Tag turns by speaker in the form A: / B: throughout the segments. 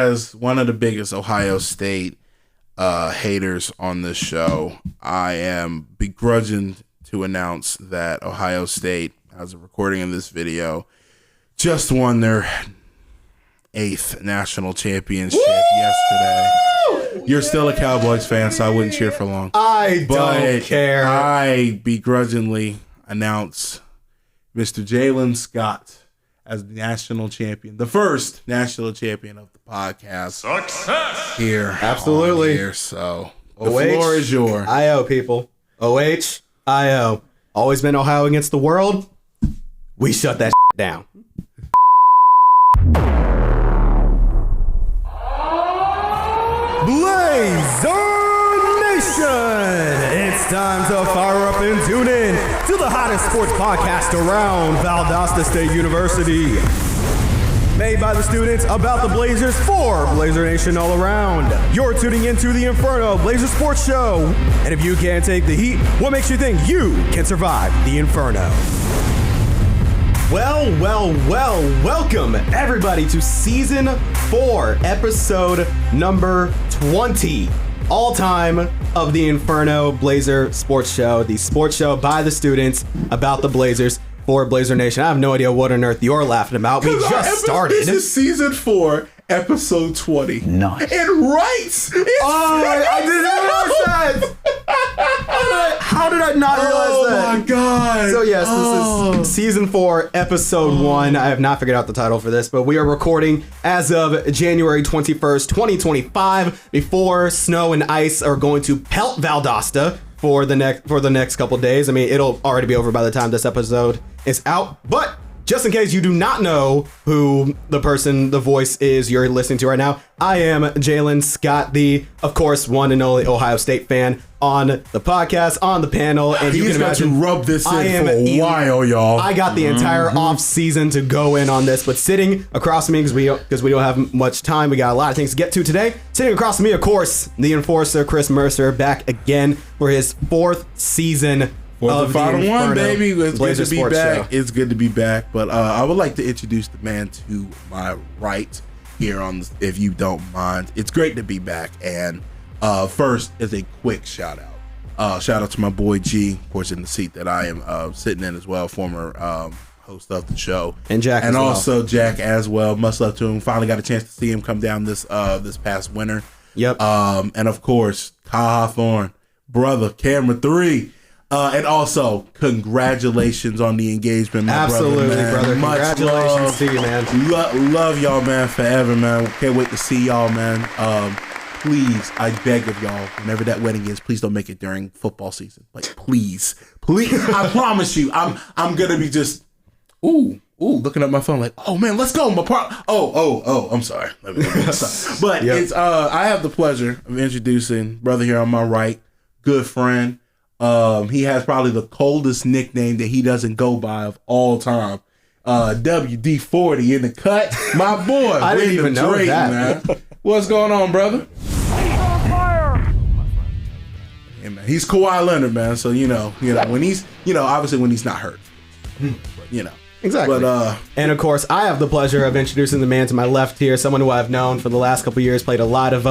A: as one of the biggest Ohio State haters on this show, I am begrudging to announce that Ohio State, as a recording of this video, just won their 8th national championship yesterday. You're still a Cowboys fan, so I wouldn't cheer for long.
B: I don't care.
A: I begrudgingly announce Mr. Jalen Scott as the national champion, the first national champion of the podcast.
C: Success!
A: Here.
B: Absolutely.
A: Here, so the floor is yours.
B: IO, people. OHIO. Always been Ohio against the world. We shut that down. Blazer Nation! It's time to fire up and tune in to the hottest sports podcast around Valdosta State University. Made by the students about the Blazers for Blazer Nation all around. You're tuning into the Inferno Blazer Sports Show. And if you can't take the heat, what makes you think you can survive the Inferno? Welcome everybody to season 4, episode number 20, all time of the Inferno Blazer Sports Show, the sports show by the students about the Blazers for Blazer Nation. I have no idea what on earth you're laughing about. We just started.
A: This is season 4, episode 20.
D: Nice.
A: It writes.
B: I didn't realize that. How did I not realize that?
A: Oh my god.
B: So yes, this is season 4, episode 1. I have not figured out the title for this, but we are recording as of January 21st, 2025, before snow and ice are going to pelt Valdosta for the next couple days. I mean, it'll already be over by the time this episode is out, but just in case you do not know who the voice is you're listening to right now, I am Jalen Scott, the, of course, one and only Ohio State fan on the podcast, on the panel, and you can imagine
A: to rub this in for a while, y'all.
B: I got the entire off season to go in on this, but sitting across from me, because we don't have much time, we got a lot of things to get to today. Sitting across from me, of course, the enforcer, Chris Mercer, back again for his 4th season.
A: Well, the final one, baby. It's
B: Blazer
A: good to be
B: Sports
A: back.
B: Show.
A: It's good to be back. But I would like to introduce the man to my right here on this, if you don't mind. It's great to be back. And first is a quick shout out. Shout out to my boy G, of course, in the seat that I am sitting in as well, former host of the show.
B: And Jack
A: and
B: as well.
A: also Jack as well. Much love to him. Finally got a chance to see him come down this past winter.
B: Yep.
A: And of course, Kyle Hawthorne, brother, camera 3. And also, congratulations on the engagement, my
B: Absolutely, brother.
A: Much
B: Congratulations
A: love.
B: to you, man.
A: Love y'all, man, forever, man. Can't wait to see y'all, man. Please, I beg of y'all, whenever that wedding is, please don't make it during football season. Like, please. I promise you, I'm gonna be just, looking at my phone like, oh man, let's go. I'm sorry. But
B: Yep.
A: it's I have the pleasure of introducing brother here on my right, good friend. He has probably the coldest nickname that he doesn't go by of all time. WD-40 in the cut. My boy.
B: I didn't even know
A: Drake,
B: that.
A: Man. What's going on, brother? Yeah, man. He's Kawhi Leonard, man. So, you know, when he's, obviously when he's not hurt. But,
B: Exactly. And of course, I have the pleasure of introducing the man to my left here, someone who I've known for the last couple of years, played a lot of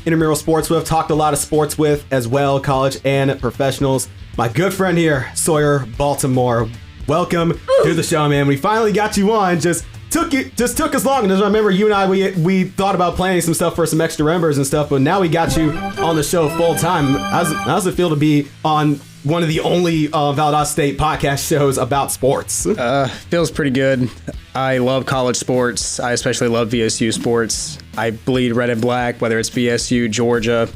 B: intramural sports with, talked a lot of sports with as well, college and professionals. My good friend here, Sawyer Baltimore. Welcome to the show, man. We finally got you on. Just took us long. And as I remember, you and I, we thought about planning some stuff for some extra Embers and stuff, but now we got you on the show full time. How's it feel to be on one of the only Valdosta State podcast shows about sports?
D: Feels pretty good. I love college sports. I especially love VSU sports. I bleed red and black, whether it's VSU, Georgia,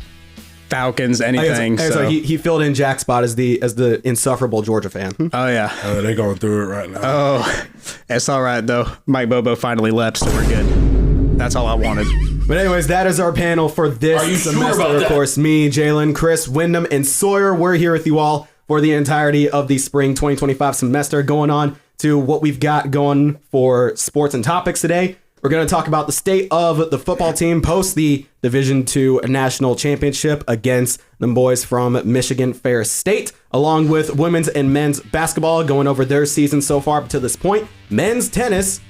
D: Falcons, anything.
B: So he filled in Jack's spot as the insufferable Georgia fan.
D: Oh, yeah.
A: They're going through it right now.
D: Oh, it's all right, though. Mike Bobo finally left, so we're good. That's all I wanted.
B: But anyways, that is our panel for this semester. Of course, me, Jalen, Chris, Wyndham, and Sawyer. We're here with you all for the entirety of the spring 2025 semester, going on to what we've got going for sports and topics today. We're going to talk about the state of the football team post the Division II National Championship against the boys from Michigan Fair State, along with women's and men's basketball going over their season so far up to this point. Men's tennis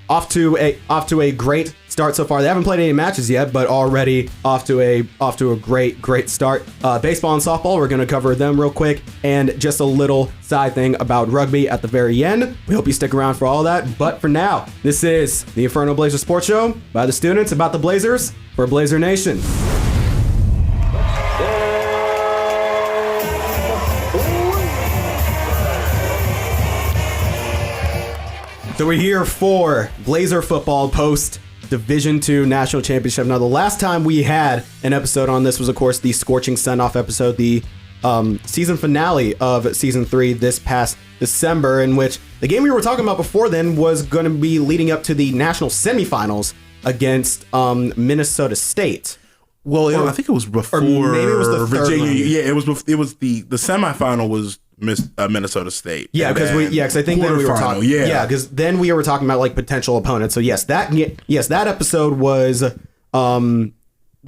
B: off to a great start so far. They haven't played any matches yet, but already off to a great start. Baseball and softball, we're going to cover them real quick, and just a little side thing about rugby at the very end. We hope you stick around for all that, but for now, this is the Inferno Blazer Sports Show by the students about the Blazers for Blazer Nation. So we're here for Blazer football post Division II National Championship. Now, the last time we had an episode on this was, of course, the Scorching Send-Off episode, the season finale of Season 3 this past December, in which the game we were talking about before then was going to be leading up to the national semifinals against Minnesota State.
A: Well, I think it was before,
B: or maybe it was the third
A: Virginia.
B: round.
A: Yeah, it was the semifinal was Minnesota State.
B: Yeah, because I think then we were talking.
A: Yeah,
B: because then we were talking about like potential opponents. So yes, that episode was the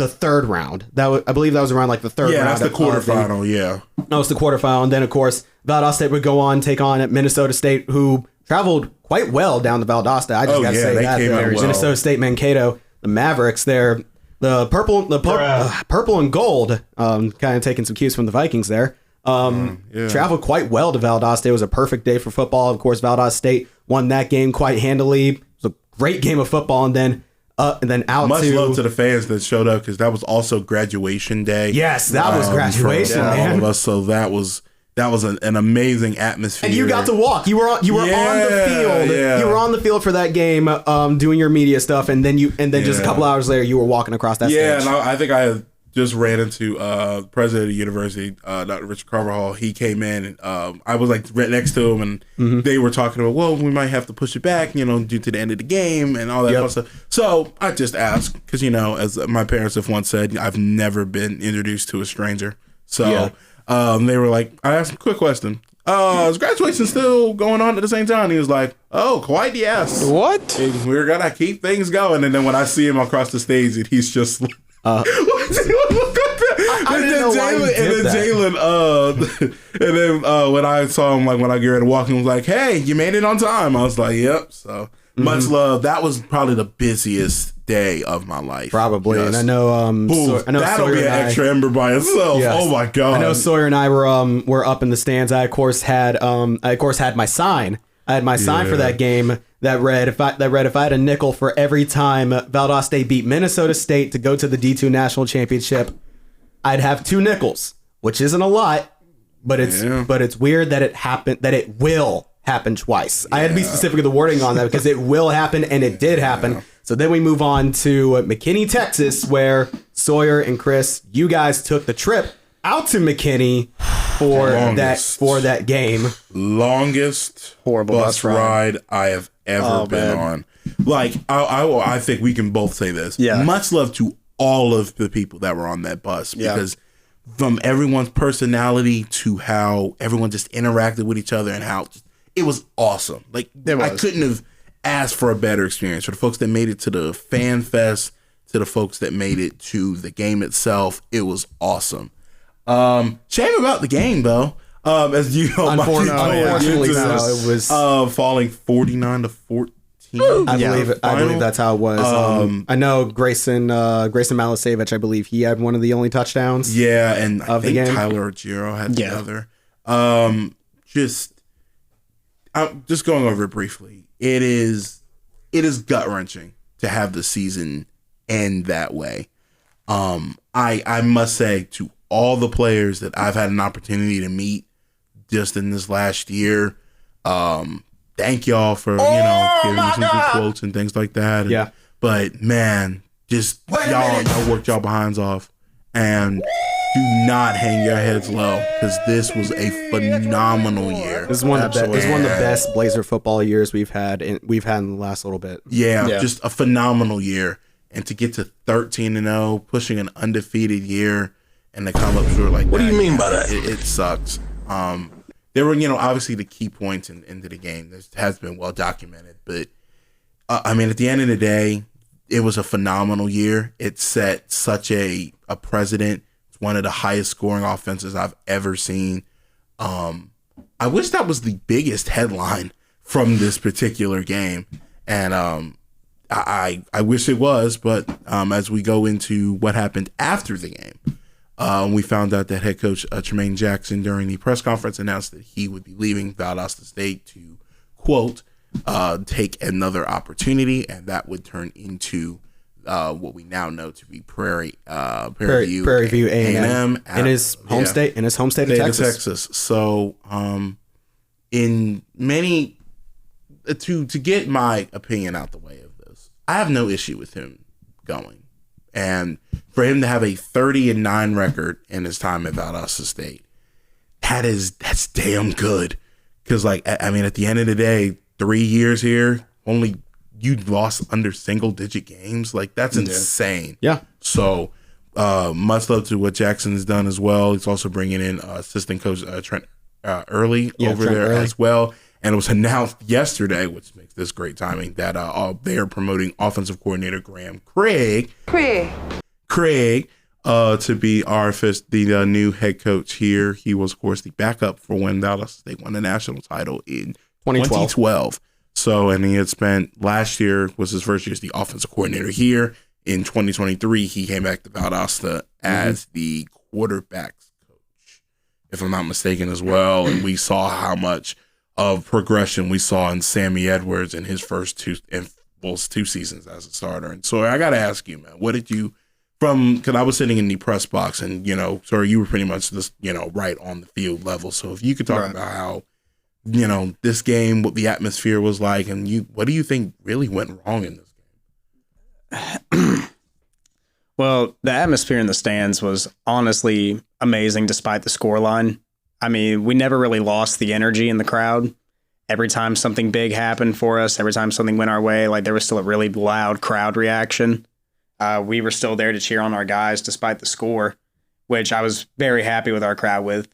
B: third round. I believe that was around like the third round.
A: Yeah, that's the quarterfinal. Yeah,
B: that was the quarterfinal, and then of course Valdosta State would go on take on Minnesota State, who traveled quite well down to Valdosta. I just got to say
A: they
B: that
A: came out well.
B: Minnesota State Mankato, the Mavericks, they're the purple and gold, kind of taking some cues from the Vikings there. Traveled quite well to Valdosta State. It was a perfect day for football. Of course, Valdosta State won that game quite handily. It was a great game of football, and then out
A: much
B: to
A: love to the fans that showed up, because that was also graduation day.
B: Yes, that was graduation,
A: for
B: man.
A: all of us. So that was an amazing atmosphere.
B: And you got to walk. You were on the field.
A: Yeah.
B: You were on the field for that game, doing your media stuff, and then just a couple hours later, you were walking across that stage.
A: Yeah, and I think I just ran into president of the university, Dr. Richard Carvajal. He came in, and I was like right next to him, and they were talking about, well, we might have to push it back, due to the end of the game and all that fun stuff. So I just asked, because as my parents have once said, I've never been introduced to a stranger. So they were like, I asked him a quick question. Is graduation still going on at the same time? He was like, oh, quite yes.
D: What?
A: And we're gonna keep things going. And then when I see him across the stage, and he's just like,
B: I didn't know why he did that.
A: And then when I saw him, like when I get ready to walk, he was like, hey, you made it on time. I was like, yep. So much love. That was probably the busiest day of my life.
B: Probably. And I know,
A: that'll
B: Sawyer
A: be an extra ember by itself.
B: Yes.
A: Oh my God.
B: I know Sawyer and I were up in the stands. I of course had my sign. I had my sign for that game that read if I had a nickel for every time Valdosta State beat Minnesota State to go to the D2 National Championship, I'd have 2 nickels, which isn't a lot, but it's weird that it will happen twice. I had to be specific with the wording on that, because it will happen, and it did happen. So then we move on to McKinney, Texas, where Sawyer and Chris, you guys took the trip out to McKinney for that game.
A: Longest
D: horrible
A: bus ride I have ever been on. Like, I think we can both say this.
D: Yeah.
A: Much love to all of the people that were on that bus, because from everyone's personality to how everyone just interacted with each other, and how it was awesome. Like, I couldn't have asked for a better experience. For the folks that made it to the fan fest, to the folks that made it to the game itself, it was awesome. Shame about the game, though. As you know,
B: unfortunately, it was
A: falling 49-14.
B: I believe that's how it was. I know Grayson Malasevich, I believe he had one of the only touchdowns.
A: Yeah, and I think
B: the game.
A: Tyler Giro had the other. Just going over it briefly. It is gut wrenching to have the season end that way. I must say, to all the players that I've had an opportunity to meet just in this last year, thank y'all for giving me some good quotes and things like that. But man, just y'all worked y'all behinds off, and do not hang your heads low, because this was a phenomenal year.
B: This is one of the best Blazer football years we've had in the last little bit.
A: Just a phenomenal year, and to get to 13-0, pushing an undefeated year, and to come up short like that.
C: What do you mean by that?
A: It sucks. There were, obviously the key points into the game. This has been well documented, but at the end of the day, it was a phenomenal year. It set such a precedent. It's one of the highest scoring offenses I've ever seen. I wish that was the biggest headline from this particular game. And I wish it was, but as we go into what happened after the game, we found out that head coach Tremaine Jackson during the press conference announced that he would be leaving Valdosta State to, quote, take another opportunity, and that would turn into what we now know to be Prairie View A&M
B: in his home state of Texas.
A: So in many to get my opinion out the way of this, I have no issue with him going, and for him to have a 30-9 record in his time at Valdosta State, that's damn good. Because at the end of the day, 3 years here, only you lost under single-digit games. That's insane.
B: Yeah.
A: So much love to what Jackson has done as well. He's also bringing in assistant coach Trent Early as well. And it was announced yesterday, which makes this great timing, that they are promoting offensive coordinator Graham Craig to be the new head coach here. He was, of course, the backup for when Dallas State won the national title in 2012. So, and he had spent last year was his first year as the offensive coordinator here. In 2023, he came back to Valdosta as the quarterbacks coach, if I'm not mistaken, as well. And we saw how much of progression we saw in Sammy Edwards in his first two seasons as a starter. And so I got to ask you, man, what did you because I was sitting in the press box and, so you were pretty much just, right on the field level. So if you could talk about how, this game, what the atmosphere was like, and what do you think really went wrong in this game?
D: Well, the atmosphere in the stands was honestly amazing despite the scoreline. We never really lost the energy in the crowd. Every time something big happened for us, every time something went our way, there was still a really loud crowd reaction. We were still there to cheer on our guys despite the score, which I was very happy with our crowd with.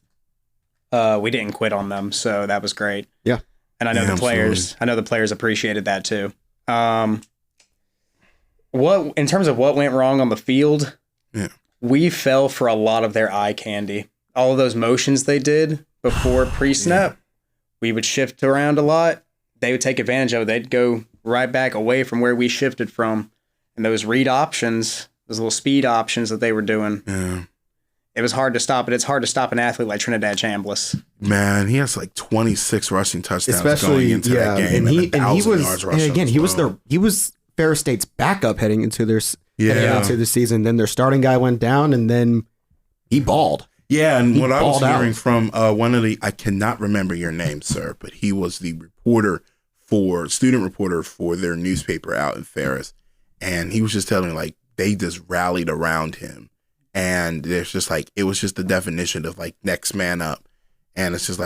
D: We didn't quit on them, so that was great.
B: Yeah.
D: And I know the players appreciated that too. In terms of what went wrong on the field, we fell for a lot of their eye candy. All of those motions they did before pre-snap, we would shift around a lot. They would take advantage of it. They'd go right back away from where we shifted from. And those read options, those little speed options that they were doing, it was hard to stop. But it's hard to stop an athlete like Trinidad Chambliss.
A: Man, he has 26 rushing touchdowns going into that game,
B: he was Ferris State's backup heading into the season. Then their starting guy went down, and then he balled.
A: Yeah, and what I was hearing from I cannot remember your name, sir, but he was the student reporter for their newspaper out in Ferris. And he was just telling me, they just rallied around him. And there's just it was just the definition of next man up. And it's just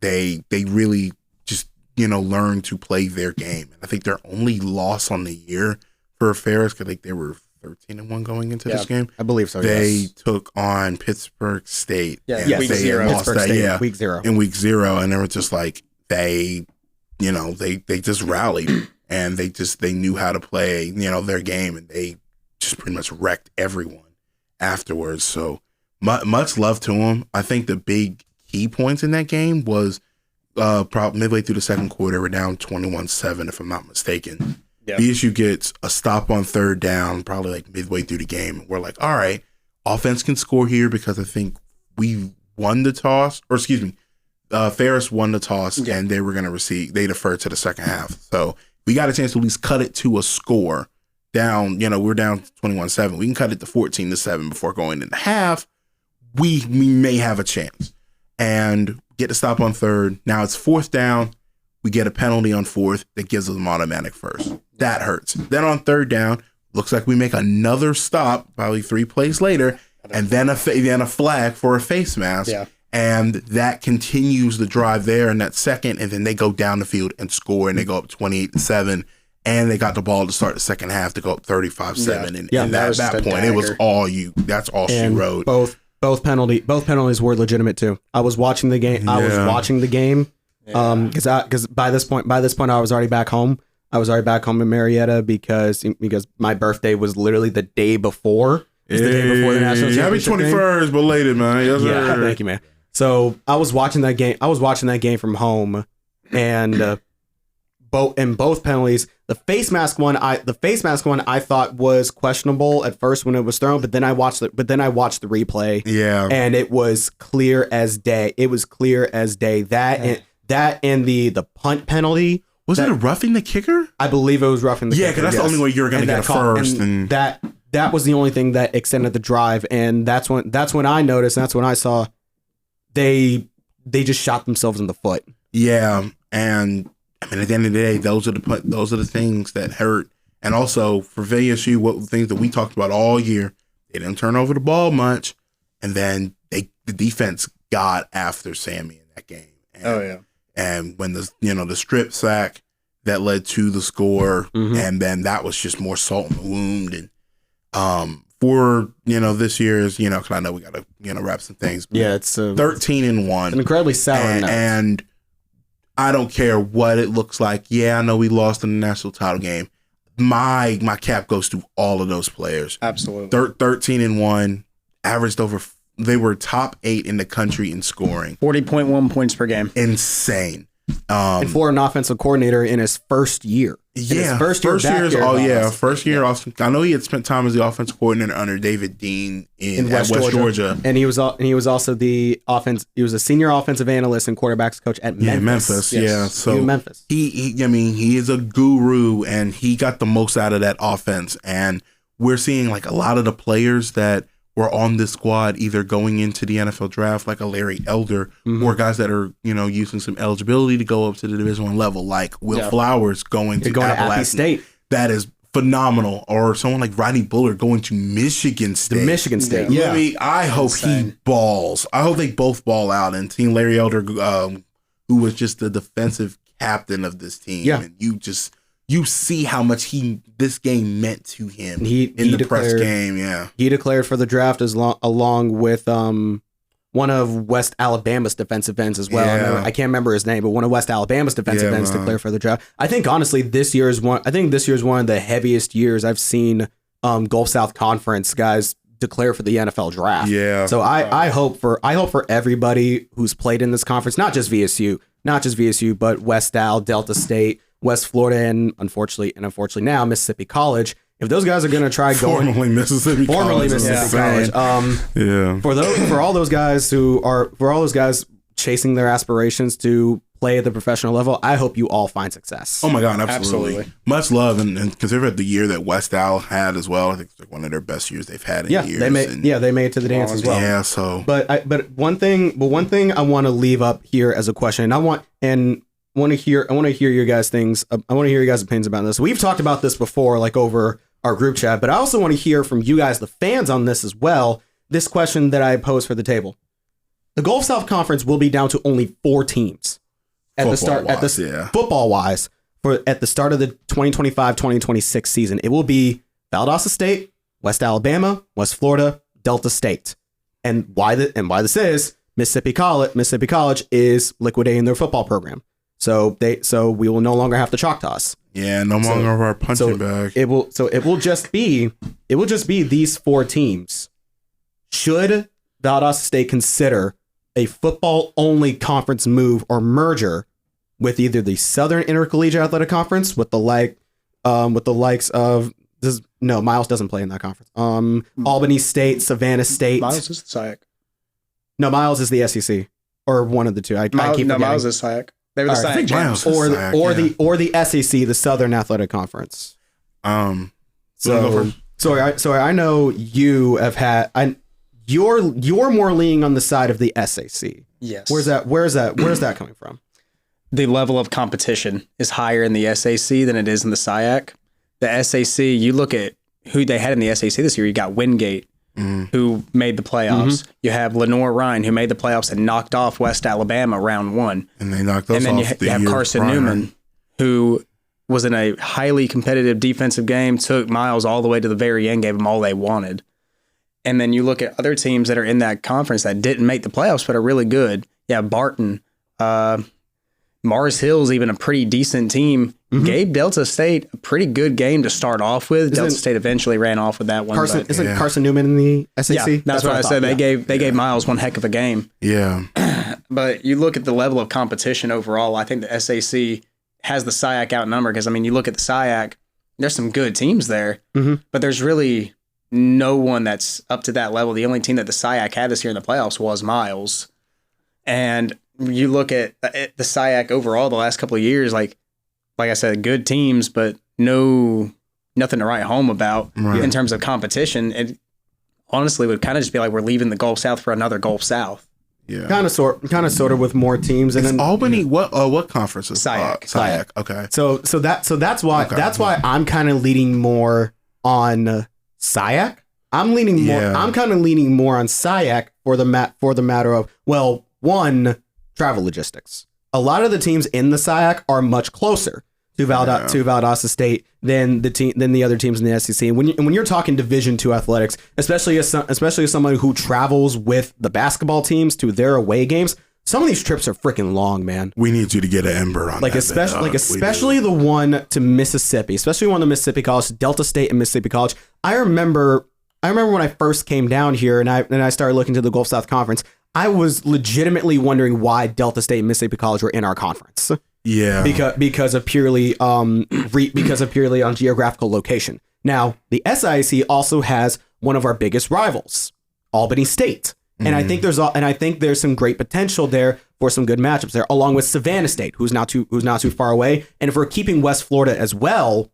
A: they really just, learned to play their game. And I think their only loss on the year for Ferris, because they were 13-1 going into this game.
B: I believe so.
A: They took on Pittsburgh State.
B: Yeah,
A: week 0.
B: Week 0.
A: In week 0. And they were just they just rallied. And they knew how to play, their game, and they just pretty much wrecked everyone afterwards. So much love to them. I think the big key points in that game was probably midway through the second quarter, we're down 21-7, if I'm not mistaken. Yep. BSU gets a stop on third down, probably midway through the game. We're all right, offense can score here because I think we won the toss, or excuse me, Ferris won the toss, and they were going to they deferred to the second half. So we got a chance to at least cut it to a score down. We're down 21-7. We can cut it to 14-7 before going into half. We may have a chance and get to stop on third. Now it's fourth down. We get a penalty on fourth that gives us an automatic first. That hurts. Then on third down, looks like we make another stop, probably 3 plays later, and then a flag for a face mask. Yeah. And that continues the drive there in that second, and then they go down the field and score, and they go up 28-7, and they got the ball to start the second half to go up 35-7. And at that point, it was that's all she wrote.
B: Both penalties were legitimate too. I was watching the game. Because by this point I was already back home. I was already back home in Marietta because my birthday was literally the day before. It was the day before the national championship.
A: Happy 21st, belated, man. Yes, sir.
B: Thank you, man. So I was watching that game. from home, and both penalties. The face mask one I thought was questionable at first when it was thrown, but then I watched the replay.
A: Yeah.
B: And it was clear as day. That and the punt penalty.
A: Was it a roughing the kicker?
B: I believe it was roughing the kicker.
A: Yeah, because that's the only way you were going to get a first. And
B: that was the only thing that extended the drive, and that's when I noticed. That's when I saw they just shot themselves in the foot.
A: Yeah, and I mean, at the end of the day, those are the things that hurt. And also for VSU, what the things that we talked about all year, they didn't turn over the ball much, and then the defense got after Sammy in that game. And, and when the strip sack that led to the score, and then that was just more salt in the wound. And for this year's, because I know we got to wrap some things.
B: Yeah, it's
A: 13-1,
B: an incredibly sour note.
A: And I don't care what it looks like. Yeah, I know we lost in the national title game. My cap goes to all of those players.
D: Absolutely.
A: 13-1, averaged over. They were top 8 in the country in scoring.
D: 40.1 points per game.
A: Insane.
B: And for an offensive coordinator in his first year.
A: Yeah, first year. I know he had spent time as the offensive coordinator under David Dean in West Georgia,
B: and he was also the offense. He was a senior offensive analyst and quarterbacks coach at Memphis.
A: Yeah, Memphis.
B: Yes.
A: Yeah, so
B: Memphis.
A: He is a guru, and he got the most out of that offense. And we're seeing like a lot of the players that were on this squad either going into the NFL draft, like a Larry Elder, or guys that are using some eligibility to go up to the Division I level, like Will Flowers going to Appalachian
B: State.
A: That is phenomenal. Or someone like Rodney Bullard going to Michigan State.
B: The Michigan State, yeah.
A: I hope he balls. I hope they both ball out. And seeing Larry Elder, who was just the defensive captain of this team, and you see how much this game meant to him in the press game. Yeah,
B: he declared for the draft along with one of West Alabama's defensive ends as well.
A: Yeah.
B: I can't remember his name, but one of West Alabama's defensive ends declared for the draft. I think honestly, this year is one of the heaviest years I've seen Gulf South Conference guys declare for the NFL draft.
A: Yeah.
B: So I hope for everybody who's played in this conference, not just VSU, but West Al, Delta State, West Florida, and unfortunately now Mississippi College. If those guys are going to try going
A: formerly Mississippi College,
B: for all those guys chasing their aspirations to play at the professional level, I hope you all find success.
A: Oh my God, absolutely. Much love, and consider the year that West Al had as well. I think it's like one of their best years they've had in years.
B: They made it to the dance as well.
A: Yeah, so
B: but one thing I want to leave up here as a question, and I want to hear your guys' things. I want to hear your guys' opinions about this. We've talked about this before, like over our group chat, but I also want to hear from you guys, the fans, on this as well. This question that I posed for the table: the Gulf South Conference will be down to only 4 teams at the start. Football wise, at the start of the 2025-2026 season, it will be Valdosta State, West Alabama, West Florida, Delta State, and why this is Mississippi College is liquidating their football program. So we will no longer have the chalk toss.
A: Yeah, no longer of our punching bag.
B: It will just be these 4 teams. Should Valdosta State consider a football only conference move or merger with either the Southern Intercollegiate Athletic Conference with the likes of Miles doesn't play in that conference. Albany State, Savannah State.
D: Miles is the SIAC.
B: No, Miles is the SEC or one of the two.
D: Miles is SIAC. They were the SIAC champs.
B: Or the SEC, the Southern Athletic Conference. So I know you have had. You're more leaning on the side of the SAC.
D: Yes.
B: Where's that coming from?
D: The level of competition is higher in the SAC than it is in the SIAC. The SAC, you look at who they had in the SAC this year. You got Wingate, who made the playoffs. You have Lenore Ryan, who made the playoffs and knocked off West Alabama round 1.
A: And they knocked us off.
D: And then you have Carson Newman, who was in a highly competitive defensive game, took Miles all the way to the very end, gave them all they wanted. And then you look at other teams that are in that conference that didn't make the playoffs but are really good. Yeah, Barton, Mars Hill's even a pretty decent team. Gave Delta State a pretty good game to start off with. Delta State eventually ran off with that one.
B: Carson Newman in the SAC?
D: Yeah, that's what I said. They gave Miles one heck of a game.
A: Yeah.
D: But you look at the level of competition overall, I think the SAC has the SIAC outnumbered. Because, I mean, you look at the SIAC, there's some good teams there, but there's really no one that's up to that level. The only team that the SIAC had this year in the playoffs was Miles. And you look at the SIAC overall the last couple of years, like I said, good teams, but nothing to write home about in terms of competition. It honestly would kind of just be like we're leaving the Gulf South for another Gulf South.
A: Yeah,
B: kind of sort of with more teams. And
A: then Albany.
B: Yeah.
A: What conference is
B: SIAC?
A: Okay.
B: So that's why I'm kind of leaning more on SIAC. I'm kind of leaning more on SIAC for the matter of, well, one, travel logistics. A lot of the teams in the SIAC are much closer to Valdosta State than the other teams in the SEC. And when you're talking Division II athletics, especially as someone who travels with the basketball teams to their away games, some of these trips are freaking long, man.
A: We need you to get an Ember on
B: especially the one to Mississippi, especially one to Mississippi College, Delta State and Mississippi College. I remember when I first came down here and I started looking to the Gulf South Conference. I was legitimately wondering why Delta State and Mississippi College were in our conference.
A: Yeah,
B: because of purely on geographical location. Now, the SIAC also has one of our biggest rivals, Albany State, and I think there's some great potential there for some good matchups there, along with Savannah State, who's not too far away. And if we're keeping West Florida as well,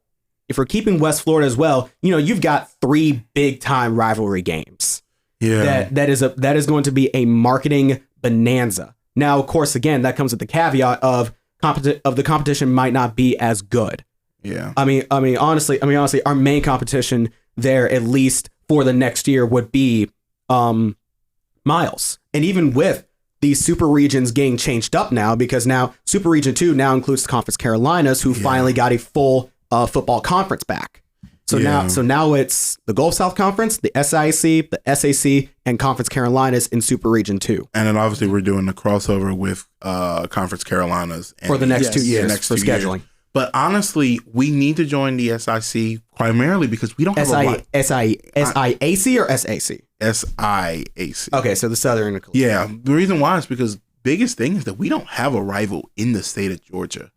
B: you've got 3 big time rivalry games.
A: Yeah,
B: that is going to be a marketing bonanza. Now, of course, again, that comes with the caveat of the competition might not be as good.
A: Yeah.
B: I mean, honestly, our main competition there, at least for the next year, would be Miles. And even with these super regions getting changed up now, because now Super Region 2 now includes the Conference Carolinas, who finally got a full football conference back. So now it's the Gulf South Conference, the SIAC, the SAC, and Conference Carolinas in Super Region 2.
A: And then obviously we're doing the crossover with Conference Carolinas
B: for the next 2 years for scheduling.
A: But honestly, we need to join the SIC primarily because we don't have a lot.
B: SIAC or SAC?
A: SIAC.
B: Okay, so the Southern.
A: Yeah, the reason why is because biggest thing is that we don't have a rival in the state of Georgia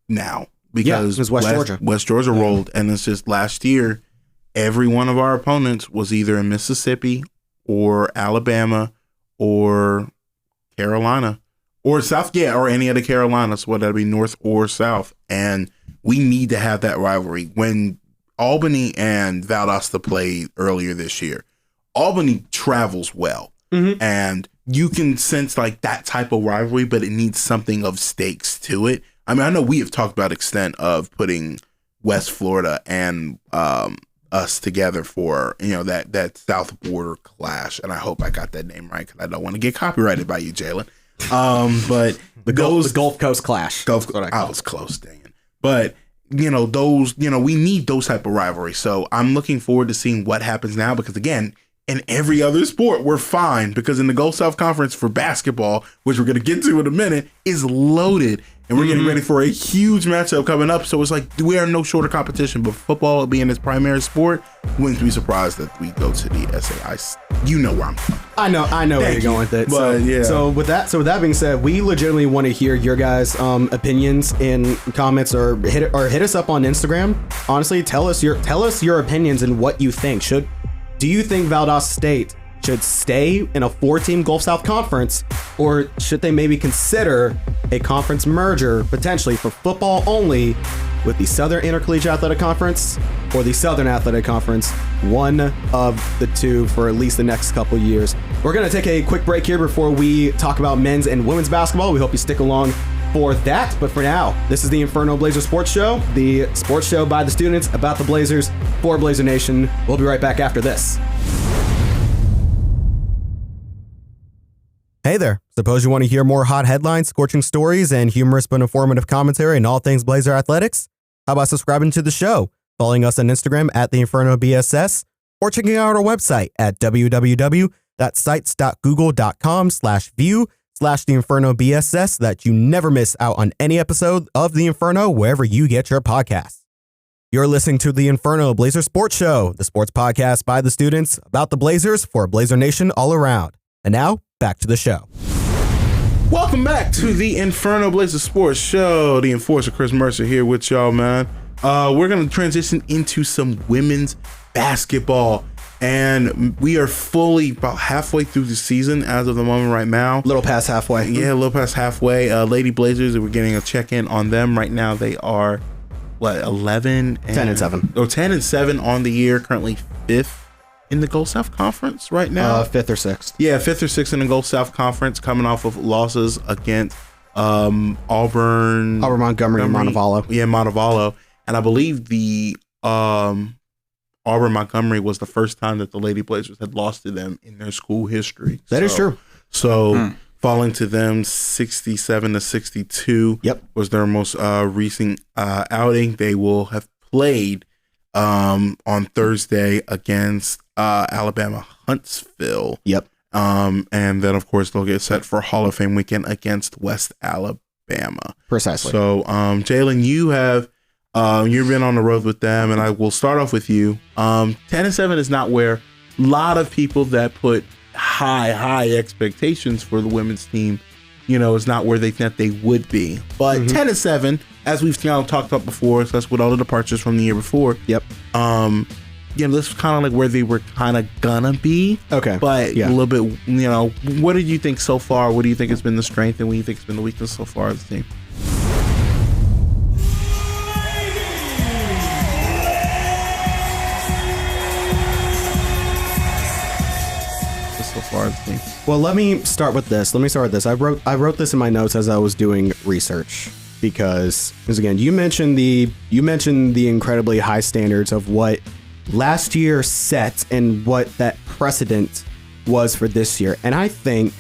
A: now. Because West Georgia rolled, and it's just last year, every one of our opponents was either in Mississippi or Alabama or Carolina or South, or any of the Carolinas, whether that be North or South. And we need to have that rivalry. When Albany and Valdosta played earlier this year, Albany travels well, and you can sense like that type of rivalry, but it needs something of stakes to it. I mean, I know we have talked about extent of putting West Florida and us together for, that South border clash. And I hope I got that name right because I don't want to get copyrighted by you, Jalen. But
B: the Gulf Coast clash.
A: I was close, dang it. But, we need those type of rivalries. So I'm looking forward to seeing what happens now because, again, in every other sport, we're fine because in the Gulf South Conference for basketball, which we're going to get to in a minute, is loaded. And we're getting ready for a huge matchup coming up. So it's like we are no shorter competition. But football being its primary sport, wouldn't be surprised that we go to the SAI. You know where I'm going.
B: I know where you're going with it. But, so with that being said, we legitimately want to hear your guys' opinions in comments or hit us up on Instagram. Honestly, tell us your opinions and what you think. Do you think Valdosta State should stay in a 4-team Gulf South Conference, or should they maybe consider a conference merger potentially for football only with the Southern Intercollegiate Athletic Conference or the Southern Athletic Conference, one of the two for at least the next couple years? We're going to take a quick break here before we talk about men's and women's basketball. We hope you stick along for that. But for now, this is the Inferno Blazer Sports Show, the sports show by the students about the Blazers for Blazer Nation. We'll be right back after this. Hey there. Suppose you want to hear more hot headlines, scorching stories, and humorous but informative commentary on all things Blazer athletics? How about subscribing to the show, following us on Instagram at the Inferno B.S.S, or checking out our website at www.sites.google.com/view/the Inferno B.S.S so that you never miss out on any episode of the Inferno wherever you get your podcasts. You're listening to the Inferno Blazer Sports Show, the sports podcast by the students about the Blazers for Blazer Nation all around. And now, back to the show.
A: Welcome back to the Inferno Blazers Sports Show. The Enforcer Chris Mercer here with y'all, man. We're going to transition into some women's basketball. And we are fully about halfway through the season as of the moment right now.
B: Little past halfway.
A: Yeah, a little past halfway. Lady Blazers, we're getting a check-in on them right now. They are, 11?
B: 10 and 7.
A: Oh, 10 and 7 on the year. Currently 5th in the Gulf South Conference right now.
B: 5th or 6th.
A: Yeah, 5th or 6th in the Gulf South Conference, coming off of losses against Auburn,
B: Montgomery, and Montevallo.
A: Yeah, Montevallo. And I believe the Auburn Montgomery was the first time that the Lady Blazers had lost to them in their school history.
B: That is true.
A: So falling to them 67-62 was their most recent outing. They will have played on Thursday against Alabama Huntsville. And then, of course, they'll get set for Hall of Fame weekend against West Alabama.
B: Precisely.
A: So, Jalen, you have you've been on the road with them, and I will start off with you. 10 and 7 is not where a lot of people that put high expectations for the women's team, is not where they think they would be. But 10 and 7, as we've talked about before, so that's with all the departures from the year before.
B: Yep.
A: This is kind of like where they were kind of gonna be.
B: Okay.
A: But a little bit, what did you think so far? What do you think has been the strength, and what do you think has been the weakness so far of the team?
B: Well, let me start with this. I wrote this in my notes as I was doing research because again, you mentioned the incredibly high standards of what last year set and what that precedent was for this year, and I think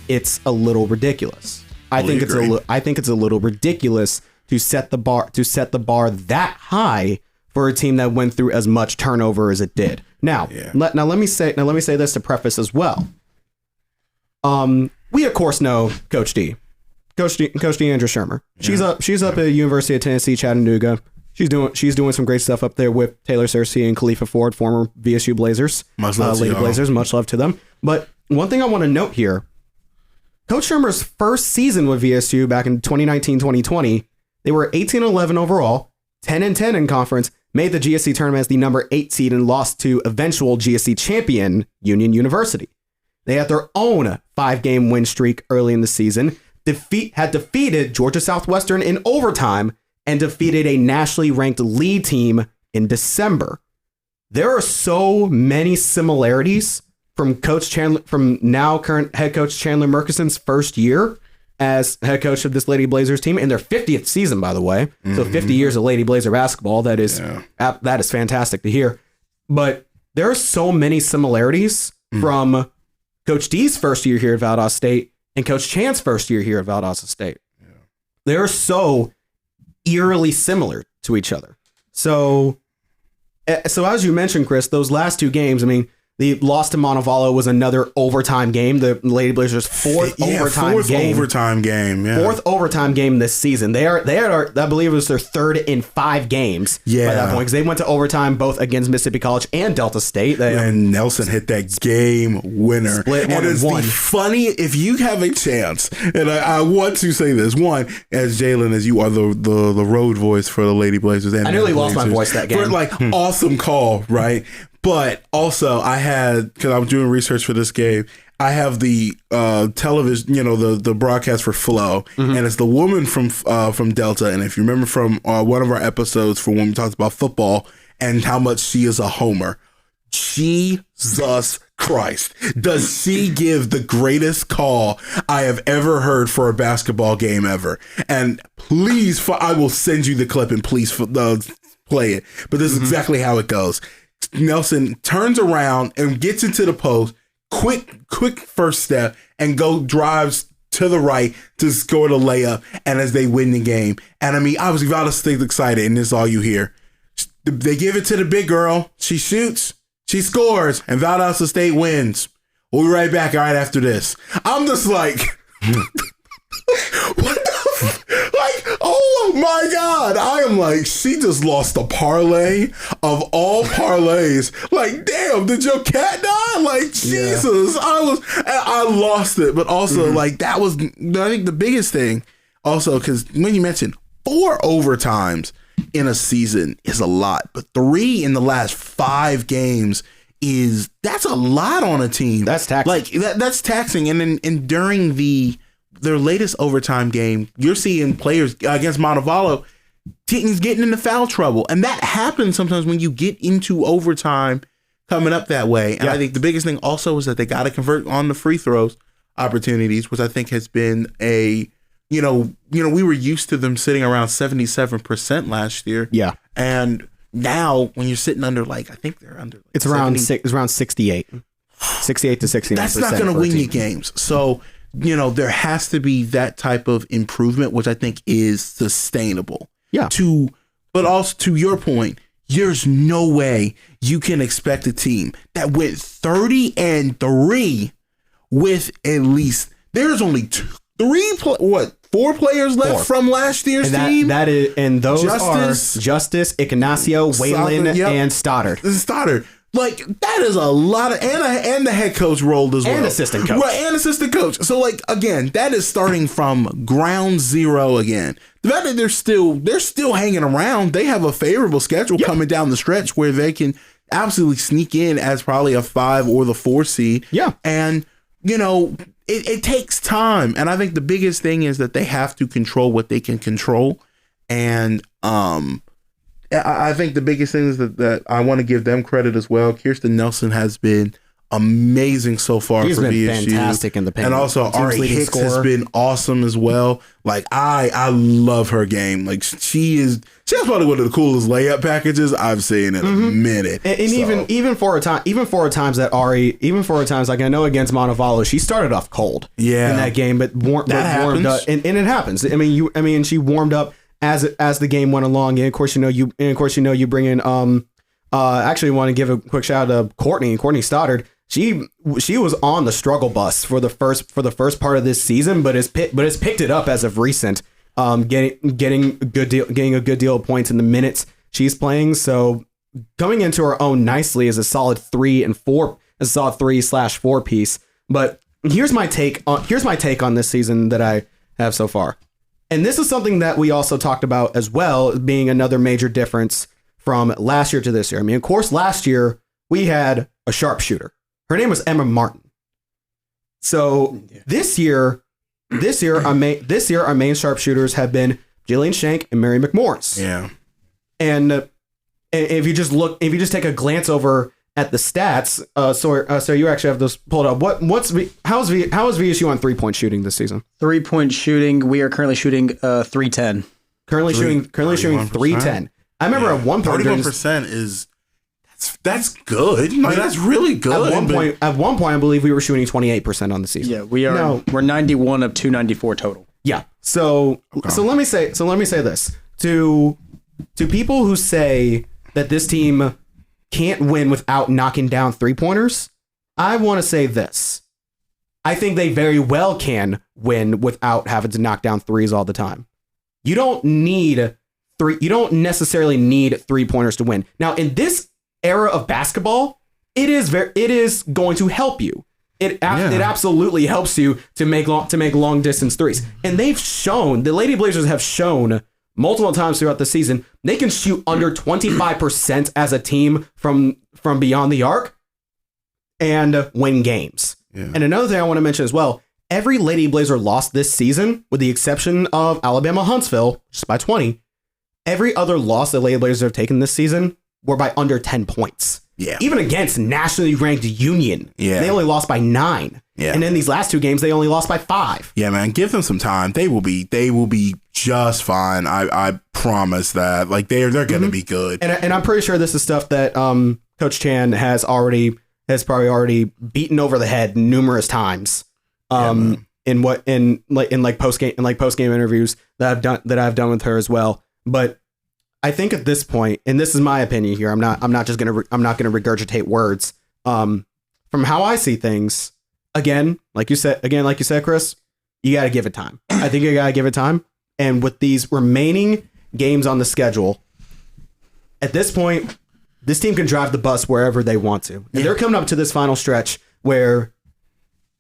B: it's a little ridiculous. I think it's a little ridiculous to set the bar that high for a team that went through as much turnover as it did. Now let me say this to preface as well. We of course know Coach D, Andrew Shermer. Yeah. She's up at University of Tennessee, Chattanooga. She's doing some great stuff up there with Taylor Searcy and Khalifa Ford, former VSU Blazers, Lady Blazers. Much love to them. But one thing I want to note here, Coach Shermer's first season with VSU back in 2019-2020, they were 18-11 overall, 10-10 in conference, made the GSC tournament as the number 8 seed and lost to eventual GSC champion Union University. They had their own 5-game win streak early in the season, had defeated Georgia Southwestern in overtime, and defeated a nationally ranked lead team in December. There are so many similarities from now current head coach Chandler Murkison's first year as head coach of this Lady Blazers team in their 50th season, by the way. So 50 years of Lady Blazer basketball. That is fantastic to hear. But there are so many similarities from Coach D's first year here at Valdosta State and Coach Chan's first year here at Valdosta State. Yeah. They're so eerily similar to each other. So as you mentioned, Chris, those last two games, the loss to Montevallo was another overtime game. The Lady Blazers' fourth overtime game. Yeah. Fourth overtime game this season. They had I believe it was their third in 5 games by that point, because they went to overtime both against Mississippi College and Delta State.
A: And Nelson hit that game winner.
B: Split 1-1.
A: Funny, if you have a chance, and I want to say this, one, as Jalen, as you are the road voice for the Lady Blazers. And
B: I nearly lost my voice that game.
A: Awesome call, right? But also, because I was doing research for this game, I have the television, the broadcast for Flow, and it's the woman from Delta. And if you remember from one of our episodes for when we talked about football and how much she is a homer, Jesus Christ, does she give the greatest call I have ever heard for a basketball game ever? And please, I will send you the clip and please play it. But this is exactly how it goes. Nelson turns around and gets into the post, quick first step, and drives to the right to score the layup, and as they win the game. And obviously Valdosta State's excited, and this is all you hear. They give it to the big girl, she shoots, she scores, and Valdosta State wins. We'll be right back right after this. I'm just like, what the like, hold My God, I am like, she just lost the parlay of all parlays. Like, damn, did your cat die? Like, Jesus, I lost it. But also, like, that was, I think, the biggest thing. Also, because when you mentioned 4 overtimes in a season is a lot, but 3 in the last 5 games that's a lot on a team.
B: That's taxing.
A: Like, that's taxing. And during their latest overtime game, you're seeing players against Montevallo, teams getting into foul trouble. And that happens sometimes when you get into overtime coming up that way. And I think the biggest thing also is that they got to convert on the free throws opportunities, which I think has been we were used to them sitting around 77% last year.
B: Yeah.
A: And now when you're sitting under, like, I think they're under, like,
B: it's around 68 to 69%.
A: That's not going to win you games. So, there has to be that type of improvement, which I think is sustainable.
B: Yeah.
A: But also to your point, there's no way you can expect a team that went 30-3 with at least, there's only 4 players left from last year's team.
B: Those are Justice, Ignacio, Waylon, and Stoddard.
A: Like, that is a lot of, and the head coach rolled as well.
B: And assistant coach.
A: Right, and assistant coach. So, like, again, that is starting from ground zero again. The fact that they're still hanging around, they have a favorable schedule coming down the stretch where they can absolutely sneak in as probably a 5 or the 4 seed.
B: Yeah.
A: And, it takes time. And I think the biggest thing is that they have to control what they can control. And, I think the biggest thing is that I want to give them credit as well. Kirsten Nelson has been amazing so far.
B: He's
A: for
B: been
A: BSU.
B: Fantastic in the paint.
A: And also Ari Hicks has been awesome as well. Like, I love her game. Like, she has probably one of the coolest layup packages I've seen in a minute.
B: And even for a times that Ari, like, I know against Montevallo, she started off cold in that game, but warmed up, and it happens. I mean, she warmed up as the game went along, and of course you bring in actually want to give a quick shout out to Courtney Stoddard. She was on the struggle bus for the first part of this season, but has picked it up as of recent, getting a good deal of points in the minutes she's playing. So coming into her own nicely as a solid 3/4 piece. But here's my take on this season that I have so far. And this is something that we also talked about as well, being another major difference from last year to this year. I mean, of course, last year we had a sharpshooter. Her name was Emma Martin. So this year our main sharpshooters have been Jillian Shank and Mary McMorris.
A: Yeah. And
B: if you just take a glance over at the stats, so you actually have those pulled up. How is VSU on 3-point shooting this season?
D: 3-point shooting, we are currently shooting 310.
B: Currently shooting 310. I remember at one point
A: 31% is that's good. Like, that's really good.
B: At one point I believe we were shooting 28% on the season.
D: Yeah, we are. We're 91 of 294 total.
B: Yeah. So let me say this to people who say that this team can't win without knocking down 3-pointers. I want to say this. I think they very well can win without having to knock down threes all the time. You don't necessarily need 3-pointers to win. Now, in this era of basketball, it is going to help you. It absolutely helps you to make long distance threes. And the Lady Blazers have shown multiple times throughout the season, they can shoot under 25% as a team from beyond the arc and win games. Yeah. And another thing I want to mention as well, every Lady Blazer loss this season, with the exception of Alabama Huntsville, just by 20, every other loss the Lady Blazers have taken this season were by under 10 points.
A: Yeah.
B: Even against nationally ranked Union, they only lost by 9. Yeah. And in these last 2 games, they only lost by 5.
A: Yeah, man, give them some time. They will be just fine. I promise that. Like, they're going to be good.
B: And I'm pretty sure this is stuff that Coach Chan has probably already beaten over the head numerous times. In post game interviews that I've done with her as well. But I think at this point, and this is my opinion here, I'm not going to regurgitate words. From how I see things, again, like you said, Chris, you got to give it time. I think you got to give it time. And with these remaining games on the schedule. At this point, this team can drive the bus wherever they want to. And they're coming up to this final stretch where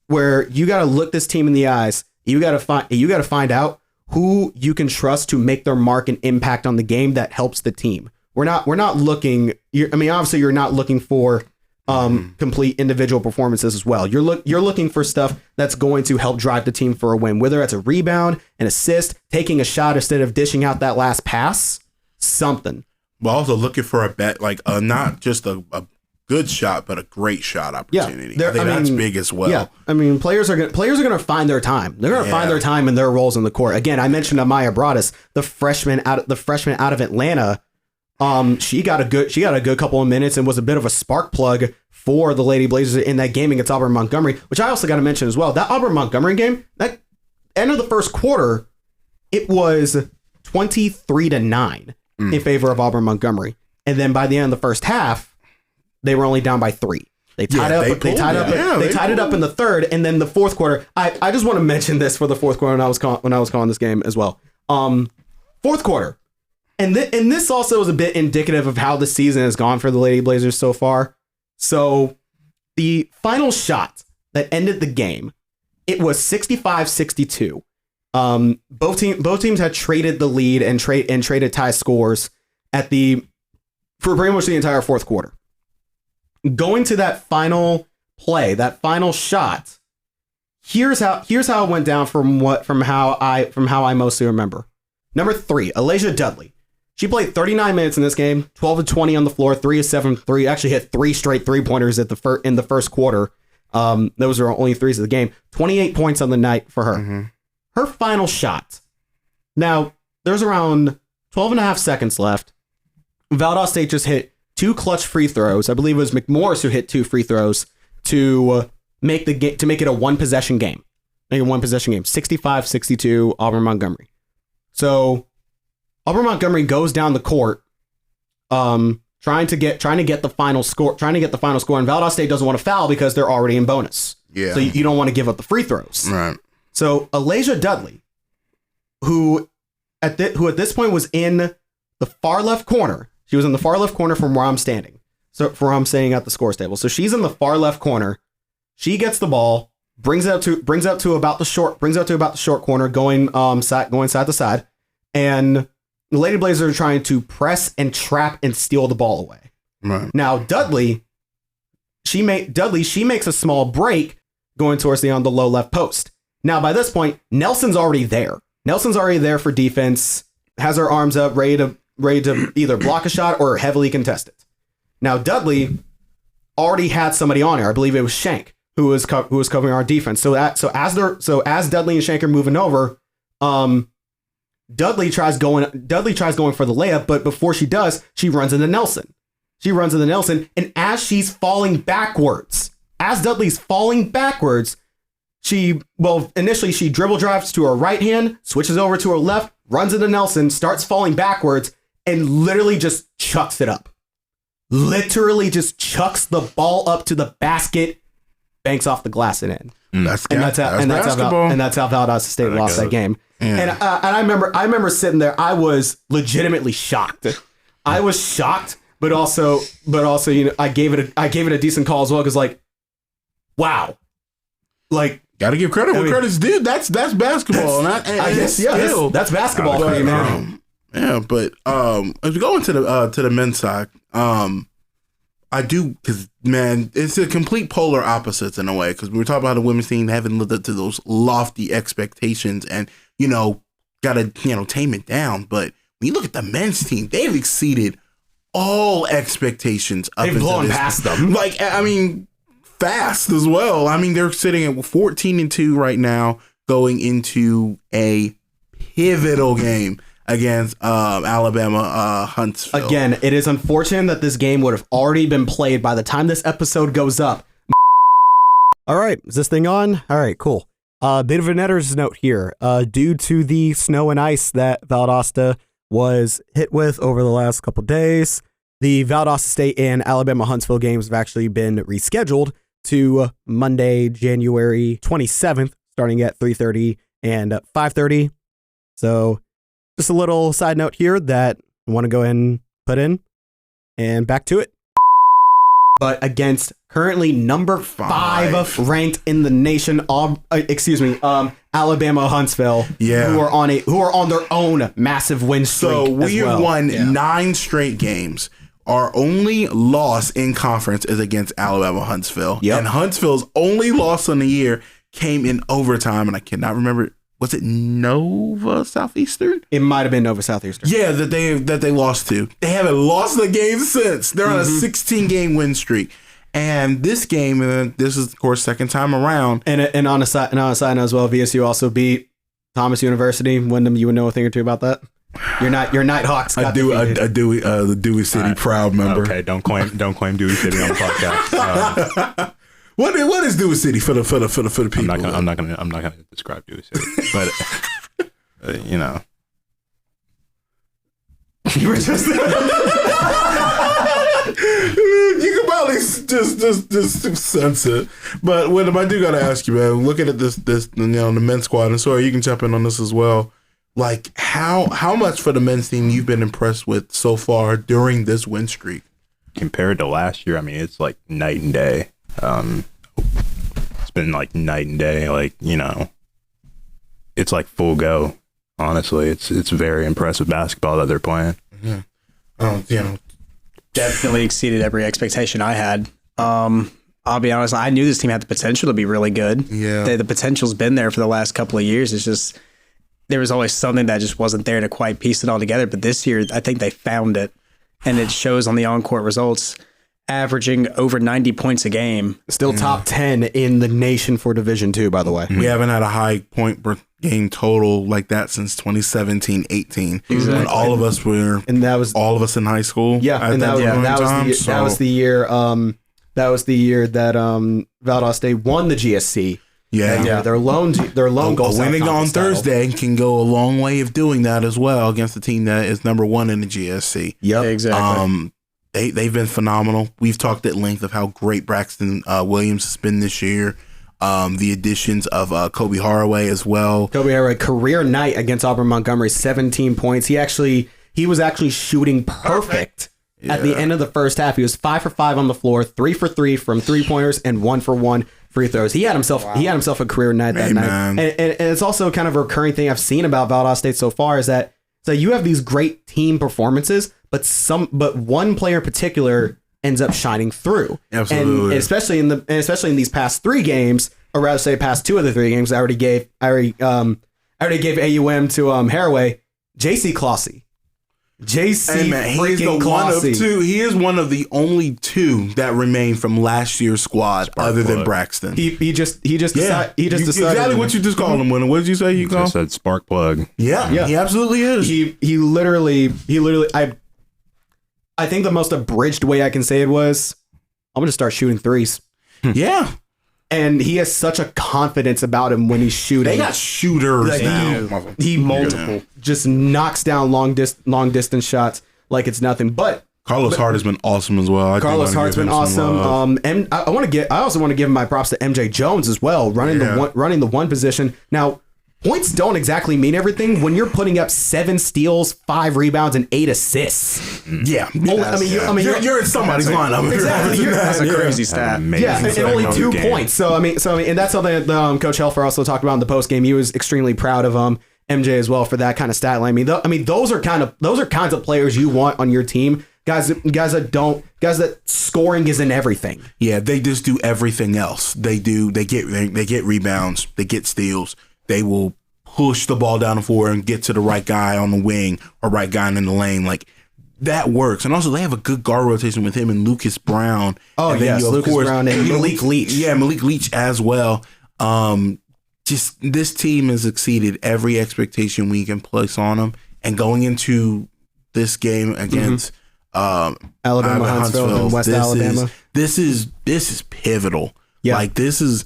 B: you got to look this team in the eyes. You got to find out who you can trust to make their mark and impact on the game that helps the team. We're not looking. Obviously, you're not looking for complete individual performances as well. You're looking for stuff that's going to help drive the team for a win, whether it's a rebound, an assist, taking a shot instead of dishing out that last pass, something.
A: But also looking for a bet, like not just a good shot, but a great shot opportunity. I think that's big as well.
B: Yeah, I mean, players are gonna find their time. They're gonna find their time in their roles in the court. Again, I mentioned Amaya Broadus, the freshman out of Atlanta. She got a good couple of minutes and was a bit of a spark plug for the Lady Blazers in that game against Auburn Montgomery, which I also got to mention as well. That Auburn Montgomery game, that end of the first quarter, it was 23-9 in favor of Auburn Montgomery, and then by the end of the first half, they were only down by 3. They tied it up in the third, and then the fourth quarter. I just want to mention this for the fourth quarter when I was calling this game as well. Fourth quarter. And this also is a bit indicative of how the season has gone for the Lady Blazers so far. So the final shot that ended the game, it was 65-62. Both teams had traded the lead and traded tie scores for pretty much the entire fourth quarter. Going to that final play, that final shot, here's how it went down from how I mostly remember. Number 3, Alasia Dudley. She played 39 minutes in this game, 12 of 20 on the floor, 3 of 7 3. Actually hit 3 straight 3-pointers in the first quarter. Those are only 3s of the game. 28 points on the night for her. Mm-hmm. Her final shot. Now, there's around 12 and a half seconds left. Valdosta State just hit 2 clutch free throws. I believe it was McMorris who hit 2 free throws to make it a one-possession game. 65-62 Auburn Montgomery. So Auburn Montgomery goes down the court, trying to get the final score, and Valdosta State doesn't want to foul because they're already in bonus.
A: Yeah.
B: So you don't want to give up the free throws.
A: Right.
B: So Alasia Dudley, who at this point was in the far left corner. She was in the far left corner from where I'm standing. So from where I'm standing at the scores table. So she's in the far left corner. She gets the ball, brings it up to about the short corner, going side to side, and the Lady Blazers are trying to press and trap and steal the ball away.
A: Right.
B: Now Dudley, she makes a small break going towards the low left post. Now by this point, Nelson's already there. Nelson's already there for defense, has her arms up, ready to either block a shot or heavily contest it. Now Dudley already had somebody on her. I believe it was Shank who was covering our defense. So as Dudley and Shank are moving over, Dudley tries going for the layup, but before she does, she runs into Nelson. And as Dudley's falling backwards, initially she dribble drives to her right hand, switches over to her left, runs into Nelson, starts falling backwards, and literally just chucks it up. Literally just chucks the ball up to the basket, banks off the glass and in. That's how Valdosta State lost that game. Yeah. And I remember sitting there. I was legitimately shocked. I was shocked, but also, I gave it a decent call as well because, like, wow, like,
A: gotta give credit where credit's due. That's basketball.
B: That's basketball for you, man.
A: Yeah, but as we go into the men's side, I do, because, man, it's a complete polar opposites in a way, because we were talking about the women's team having lived up to those lofty expectations and, got to, tame it down. But when you look at the men's team, they've exceeded all expectations.
B: They've blown past them.
A: Like, I mean, fast as well. I mean, they're sitting at 14-2 right now, going into a pivotal game against Alabama Huntsville.
B: Again, it is unfortunate that this game would have already been played by the time this episode goes up. All right, is this thing on? All right, cool. Bit of an editor's note here. Due to the snow and ice that Valdosta was hit with over the last couple days, the Valdosta State and Alabama Huntsville games have actually been rescheduled to Monday, January 27th, starting at 3:30 and 5:30. So just a little side note here that I want to go ahead and put in, and back to it. But against currently number 5 ranked in the nation, Alabama Huntsville, who are on their own massive win streak.
A: So we have won 9 straight games. Our only loss in conference is against Alabama Huntsville. Yep. And Huntsville's only loss on the year came in overtime, and I cannot remember. Was it Nova Southeastern?
B: It might have been Nova Southeastern.
A: Yeah, that they lost to. They haven't lost a game since. They're on a 16-game win streak. And this game, this is of course second time around.
B: And on a side note as well, VSU also beat Thomas University. Wyndham, you would know a thing or two about that. Your Nighthawks.
A: The Dewey City proud member.
C: Okay, don't claim Dewey City on the podcast.
A: What is Dewey City for the people?
C: I'm not gonna describe Dewey City, but you know,
B: you were just.
A: You can probably just sense it, but Wyndham, I do gotta ask you, man. Looking at this, the men's squad, and sorry, you can jump in on this as well. Like how much for the men's team you've been impressed with so far during this win streak
C: compared to last year? I mean, it's like night and day. It's been like night and day. Like, you know, it's like full go. Honestly, it's very impressive basketball that they're playing.
A: Mm-hmm.
D: Definitely exceeded every expectation I had. I'll be honest, I knew this team had the potential to be really good.
A: Yeah,
D: the potential's been there for the last couple of years. It's just there was always something that just wasn't there to quite piece it all together. But this year, I think they found it, and it shows on the on-court results. Averaging over 90 points a game.
B: Still top 10 in the nation for Division II, by the way.
A: We haven't had a high point per game total like that since 2017-18. Exactly. When all of us were, and that was all of us in high school.
B: Yeah, and that was the year that Valdosta State won the GSC.
A: Yeah.
B: Their lone goal.
A: Winning on Thursday can go a long way of doing that as well against the team that is number 1 in the GSC.
B: Yep,
D: exactly.
A: They've been phenomenal. We've talked at length of how great Braxton Williams has been this year. The additions of Kobe Haraway as well.
B: Kobe Haraway, career night against Auburn Montgomery, 17 points. He was actually shooting perfect at the end of the first half. He was 5 for 5 on the floor, 3 for 3 from 3-pointers, and 1 for 1 free throws. He had himself a career night that night. And it's also kind of a recurring thing I've seen about Valdosta State so far is that you have these great team performances, but one player in particular ends up shining through.
A: Absolutely.
B: And especially in these past 3 games, or rather say past 2 of the 3 games, I already gave AUM to Haraway, JC Clossy. Freaking Clossy.
A: He is one of the only 2 that remain from last year's squad, other than Braxton.
B: He just decided
A: exactly what you just called him. What did you say? You called?
C: I said spark plug.
A: Yeah, he absolutely is.
B: He literally. I think the most abridged way I can say it was, I'm going to start shooting threes.
A: Yeah.
B: And he has such a confidence about him when he's shooting.
A: They got shooters now.
B: He just knocks down long distance shots like it's nothing. But
A: Carlos Hart has been awesome as well.
B: Carlos Hart's been awesome. And I also want to give my props to MJ Jones as well, running the one position. Now, points don't exactly mean everything when you're putting up 7 steals, 5 rebounds, and 8 assists.
A: Yeah,
B: you're
A: in somebody's lineup.
B: Exactly,
D: that's a crazy stat.
B: Yeah, and only 2 points. So I mean, and that's something that Coach Helfer also talked about in the post game. He was extremely proud of MJ as well for that kind of stat line. I mean, those are kinds of players you want on your team. Guys that scoring isn't everything.
A: Yeah, they just do everything else. They get rebounds, they get steals. They will push the ball down the floor and get to the right guy on the wing or right guy in the lane. Like, that works. And also, they have a good guard rotation with him and Lucas Brown.
B: Oh, yes, Lucas Brown and Malik Leach.
A: Yeah, Malik Leach as well. Just this team has exceeded every expectation we can place on them. And going into this game against
B: Alabama Huntsville and West Alabama,
A: this is pivotal.
B: Yeah.
A: Like, this is.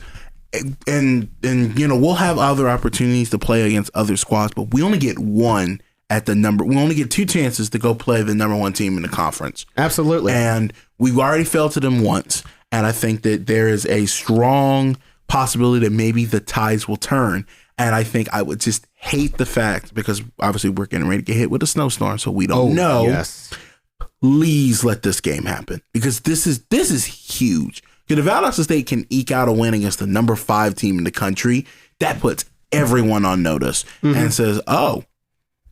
A: And we'll have other opportunities to play against other squads, but we only get one we only get 2 chances to go play the number 1 team in the conference.
B: Absolutely.
A: And we've already fell to them once. And I think that there is a strong possibility that maybe the tides will turn. And I think I would just hate the fact, because obviously we're getting ready to get hit with a snowstorm, so we don't know.
B: Yes.
A: Please let this game happen, because this is huge. If Valdosta State can eke out a win against the number 5 team in the country, that puts everyone on notice and says, oh,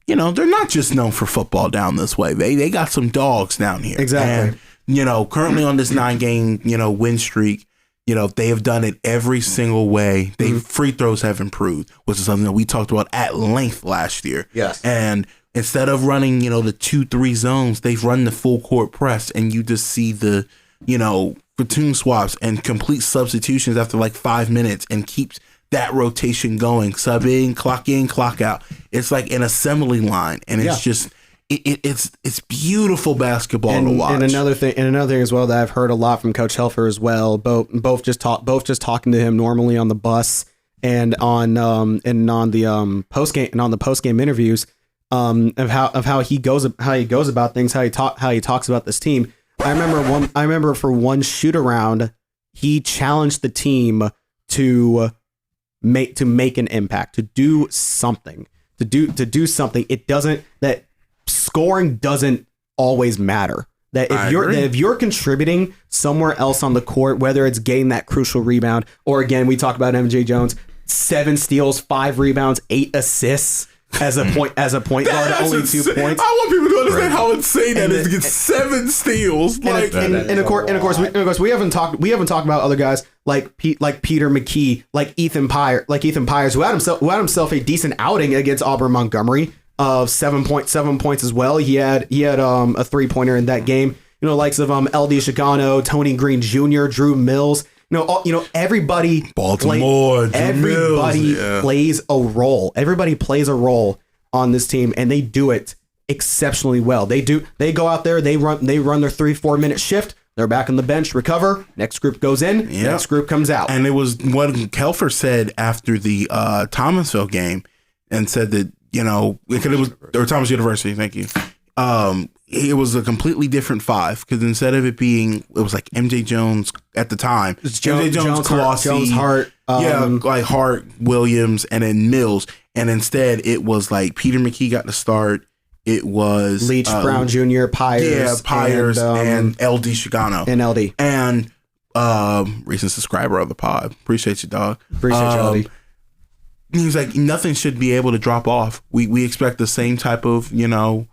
A: you know, they're not just known for football down this way. They got some dogs down here.
B: Exactly.
A: And, you know, currently on this 9-game, you know, win streak, you know, they have done it every single way. Free throws have improved, which is something that we talked about at length last year.
B: Yes.
A: And instead of running, you know, the 2-3 zones, they've run the full court press, and you just see the, you know, platoon swaps and complete substitutions after like 5 minutes, and keeps that rotation going. Sub in, clock out. It's like an assembly line, and it's just it's beautiful basketball to watch.
B: And another thing as well that I've heard a lot from Coach Helfer as well. Both just talking to him normally on the bus and on the post game interviews of how he goes about things, how he talks about this team. I remember for one shoot around, he challenged the team to make an impact, to do something. It doesn't, that scoring doesn't always matter. That if you're contributing somewhere else on the court, whether it's getting that crucial rebound, or again, we talk about MJ Jones, 7 steals, 5 rebounds, 8 assists as a point guard, only
A: insane.
B: 2 points.
A: I want people to understand how insane that is to get 7 steals.
B: And of course, we haven't talked about other guys like Peter McKee, like Ethan Pyers, who had himself a decent outing against Auburn Montgomery of 7.7 points as well. He had a 3-pointer in that game. You know, likes of LD Chicano, Tony Green Jr., Drew Mills. Everybody.
A: Baltimore.
B: Everybody plays a role. Everybody plays a role on this team, and they do it exceptionally well. They go out there. They run their 3-4 minute shift. They're back on the bench, recover. Next group goes in.
A: Yeah.
B: Next group comes out.
A: And it was what Kelfer said after the Thomasville game, and said that, you know, or Thomas University. Thank you. It was a completely different 5, because instead of it was like MJ Jones at the time.
B: It's
A: MJ Jones, Colossi,
B: Jones, Hart.
A: Like Hart, Williams, and then Mills. And instead it was like Peter McKee got the start. It was
B: Leach, Brown Jr., Pyers.
A: And LD Chicano.
B: And LD.
A: And recent subscriber of the pod. Appreciate you, dog.
B: Appreciate you, LD.
A: He's like, nothing should be able to drop off. We expect the same type of, you know,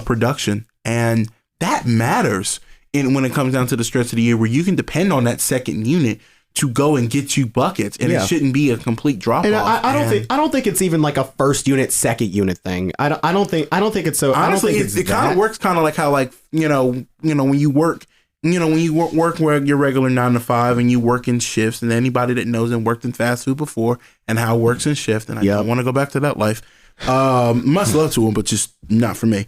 A: production, and that matters when it comes down to the stretch of the year, where you can depend on that second unit to go and get you buckets, and it shouldn't be a complete drop off.
B: I don't think it's even like a first unit, second unit thing. I don't think it's so.
A: Honestly, it kind of works kind of like how, like, you know when you work. When you work where your regular 9 to 5, and you work in shifts, and anybody that knows and worked in fast food before and how it works in shift, and I don't want to go back to that life. Much love to them, but just not for me.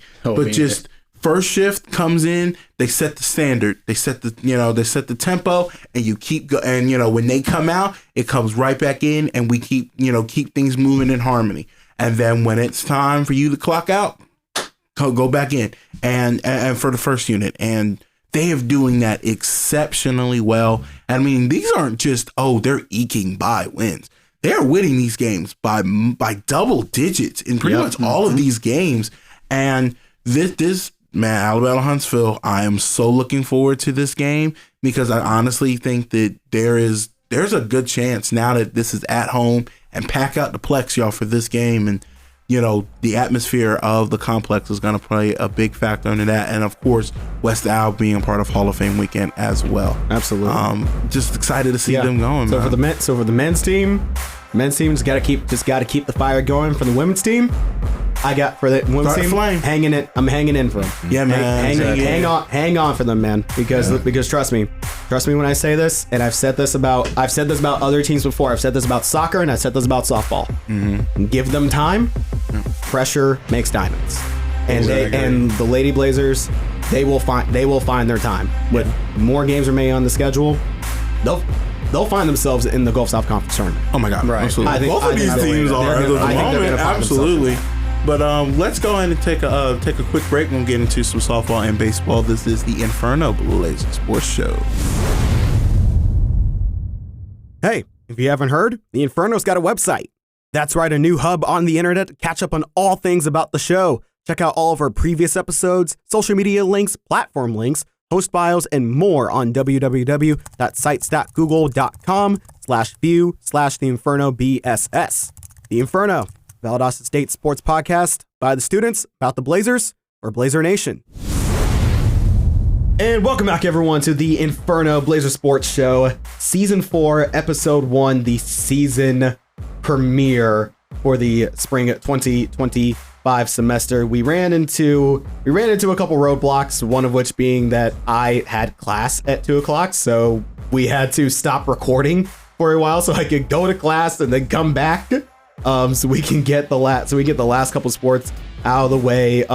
A: First shift comes in, they set the standard, they set the tempo, and you keep and when they come out, it comes right back in, and we keep things moving in harmony. And then when it's time for you to clock out, go back in and for the first unit, and they are doing that exceptionally well. I mean, these aren't just, they're eking by wins. They're winning these games by double digits in pretty much all of these games. And this man, Alabama Huntsville, I am so looking forward to this game, because I honestly think that there's a good chance now that this is at home, and pack out the Plex, y'all, for this game. And the atmosphere of the complex is going to play a big factor into that. And of course, West Al being part of Hall of Fame weekend as well.
B: Absolutely.
A: Just excited to see them going.
B: So for the men's team's got to keep the fire going. For the women's team, I got for the women's team, I'm hanging in for them.
A: Yeah, man.
B: Hang on for them, man. Because trust me when I say this, and I've said this about other teams before. I've said this about soccer, and I've said this about softball. Mm-hmm. Give them time. Pressure makes diamonds. And the Lady Blazers, they will find their time. With more games remaining on the schedule, they'll find themselves in the Gulf South Conference tournament.
A: Oh my God!
B: Right.
A: Absolutely. Both of these teams are at the moment. Absolutely. But let's go ahead and take a quick break. We'll get into some softball and baseball. This is the Inferno Blazers Sports Show.
B: Hey, if you haven't heard, the Inferno's got a website. That's right, a new hub on the internet to catch up on all things about the show. Check out all of our previous episodes, social media links, platform links, host bios, and more on www.sites.google.com/view/The Inferno B.S.S. The Inferno, Valdosta State sports podcast by the students about the Blazers or Blazer Nation. And welcome back, everyone, to the Inferno Blazer Sports Show, Season 4, Episode 1, the season premiere for the spring 2025 semester. We ran into a couple roadblocks, one of which being that I had class at 2 o'clock, so we had to stop recording for a while so I could go to class and then come back, so we can get the last couple sports out of the way.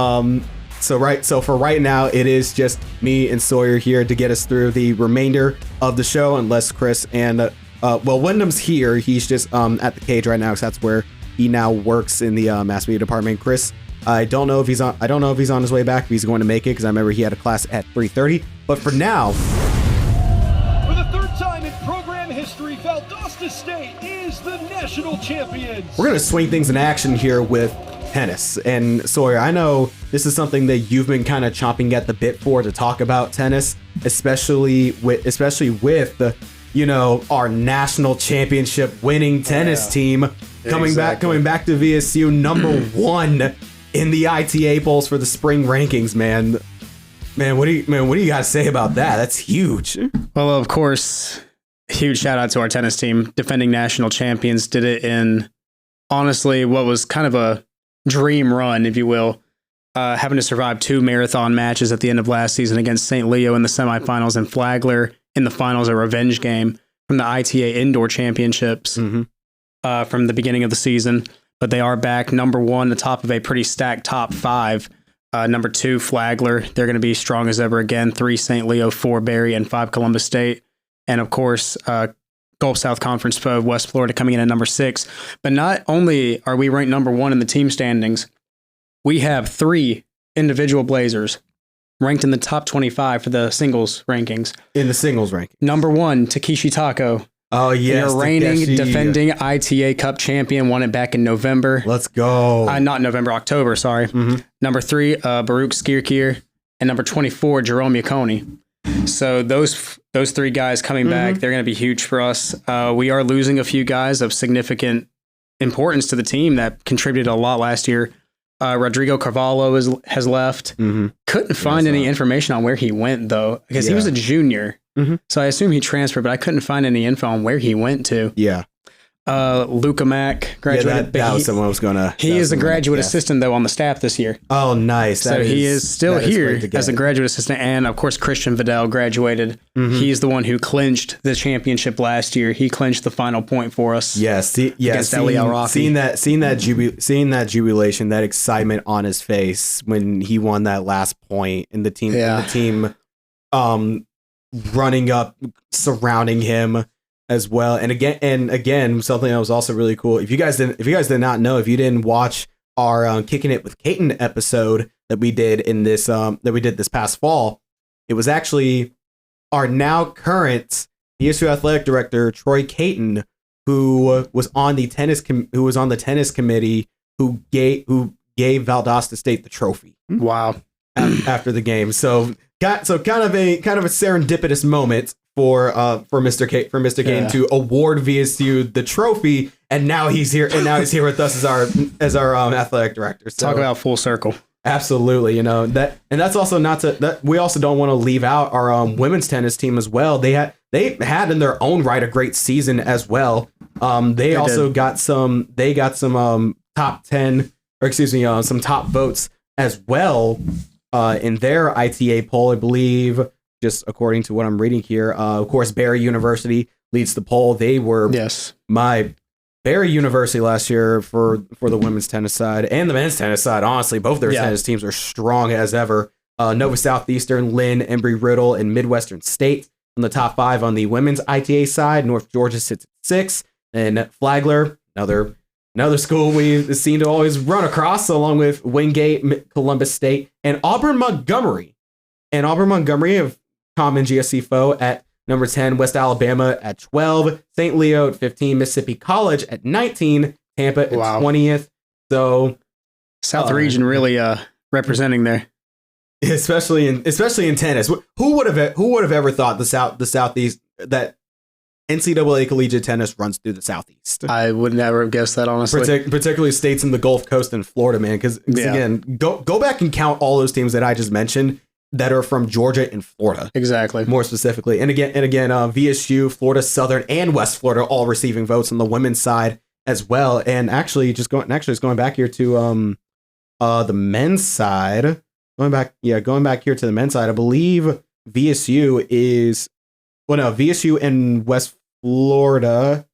B: So for right now, it is just me and Sawyer here to get us through the remainder of the show, unless Chris and Wyndham's here. He's just at the cage right now because that's where he now works in the mass media department. Chris, I don't know if he's on his way back, if he's going to make it, because I remember he had a class at 3:30. But for now,
E: for the third time in program history, Valdosta State is the national champions.
B: We're going to swing things in action here with tennis. And Sawyer, I know this is something that you've been kind of chomping at the bit for, to talk about tennis, especially with the, our national championship winning tennis team coming back to VSU number 1 in the ITA polls for the spring rankings. Man, what do you got to say about that? That's huge.
D: Well, of course, huge shout out to our tennis team, defending national champions. Did it in, honestly, what was kind of a dream run, if you will, having to survive 2 marathon matches at the end of last season against St. Leo in the semifinals and Flagler in the finals, a revenge game from the ITA indoor championships from the beginning of the season. But they are back, number 1, the top of a pretty stacked top 5. Number 2, Flagler. They're going to be strong as ever again. 3, St. Leo, 4, Berry, and 5, Columbus State. And of course, Gulf South Conference foe, West Florida, coming in at number 6. But not only are we ranked number 1 in the team standings, we have 3 individual Blazers ranked in the top 25 for the singles rankings.
B: In the singles ranking.
D: Number 1, Takeshi Tako.
B: Oh, yes.
D: Your reigning, defending ITA Cup champion, won it back in November.
B: Let's go.
D: Not November, October, sorry. Number 3, Baruch Skirkir. And number 24, Jerome Iaconi. So those 3 guys coming back, they're going to be huge for us. We are losing a few guys of significant importance to the team that contributed a lot last year. Rodrigo Carvalho has left. Couldn't find any information on where he went, though, because he was a junior. So I assume he transferred, but I couldn't find any info on where he went to.
B: Yeah.
D: Luca Mack graduated.
B: That was someone I was going to...
D: He is a graduate assistant, though, on the staff this year.
B: Oh, nice.
D: So he is still here as a graduate assistant. And, of course, Christian Vidal graduated. He's the one who clinched the championship last year. He clinched the final point for us.
B: Yes.
D: Against Eli Al-Rafi.
B: Seeing that jubilation, that excitement on his face when he won that last point, and the team running up, surrounding him as well. And again, something that was also really cool. If you guys did not know, if you didn't watch our Kicking It with Caton episode that we did this past fall, it was actually our now current BSU athletic director Troy Caton, who was on the tennis committee, who gave Valdosta State the trophy.
D: Wow.
B: After the game. So kind of a serendipitous moment for Mr. Caton to award VSU the trophy, and now he's here with us as our athletic director. So,
D: talk about full circle.
B: Absolutely, that's also that we also don't want to leave out our women's tennis team as well. They had in their own right a great season as well. They also got some top 10, or excuse me, some top votes as well in their ITA poll, I believe. Just according to what I'm reading here, of course, Barry University leads the poll. They were my Barry University last year for the women's tennis side and the men's tennis side. Honestly, both their tennis teams are strong as ever. Nova Southeastern, Lynn, Embry-Riddle, and Midwestern State on the top 5 on the women's ITA side. North Georgia sits at 6, and Flagler, another school we seem to always run across, along with Wingate, Columbus State, and Auburn Montgomery. And Auburn Montgomery have common GSC foe at number 10, West Alabama at 12, St. Leo at 15, Mississippi College at 19, Tampa at
D: Wow.
B: 20th. So
D: South region really representing there.
B: especially in tennis, who would have ever thought the Southeast, that NCAA collegiate tennis runs through the Southeast?
D: I would never have guessed that, honestly.
B: Particularly states in the Gulf Coast and Florida, man. Because again, go back and count all those teams that I just mentioned that are from Georgia and Florida,
D: Exactly.
B: more specifically. And again, VSU, Florida Southern, and West Florida all receiving votes on the women's side as well. And actually, going back here to the men's side. Going back here to the men's side, I believe VSU and West Florida,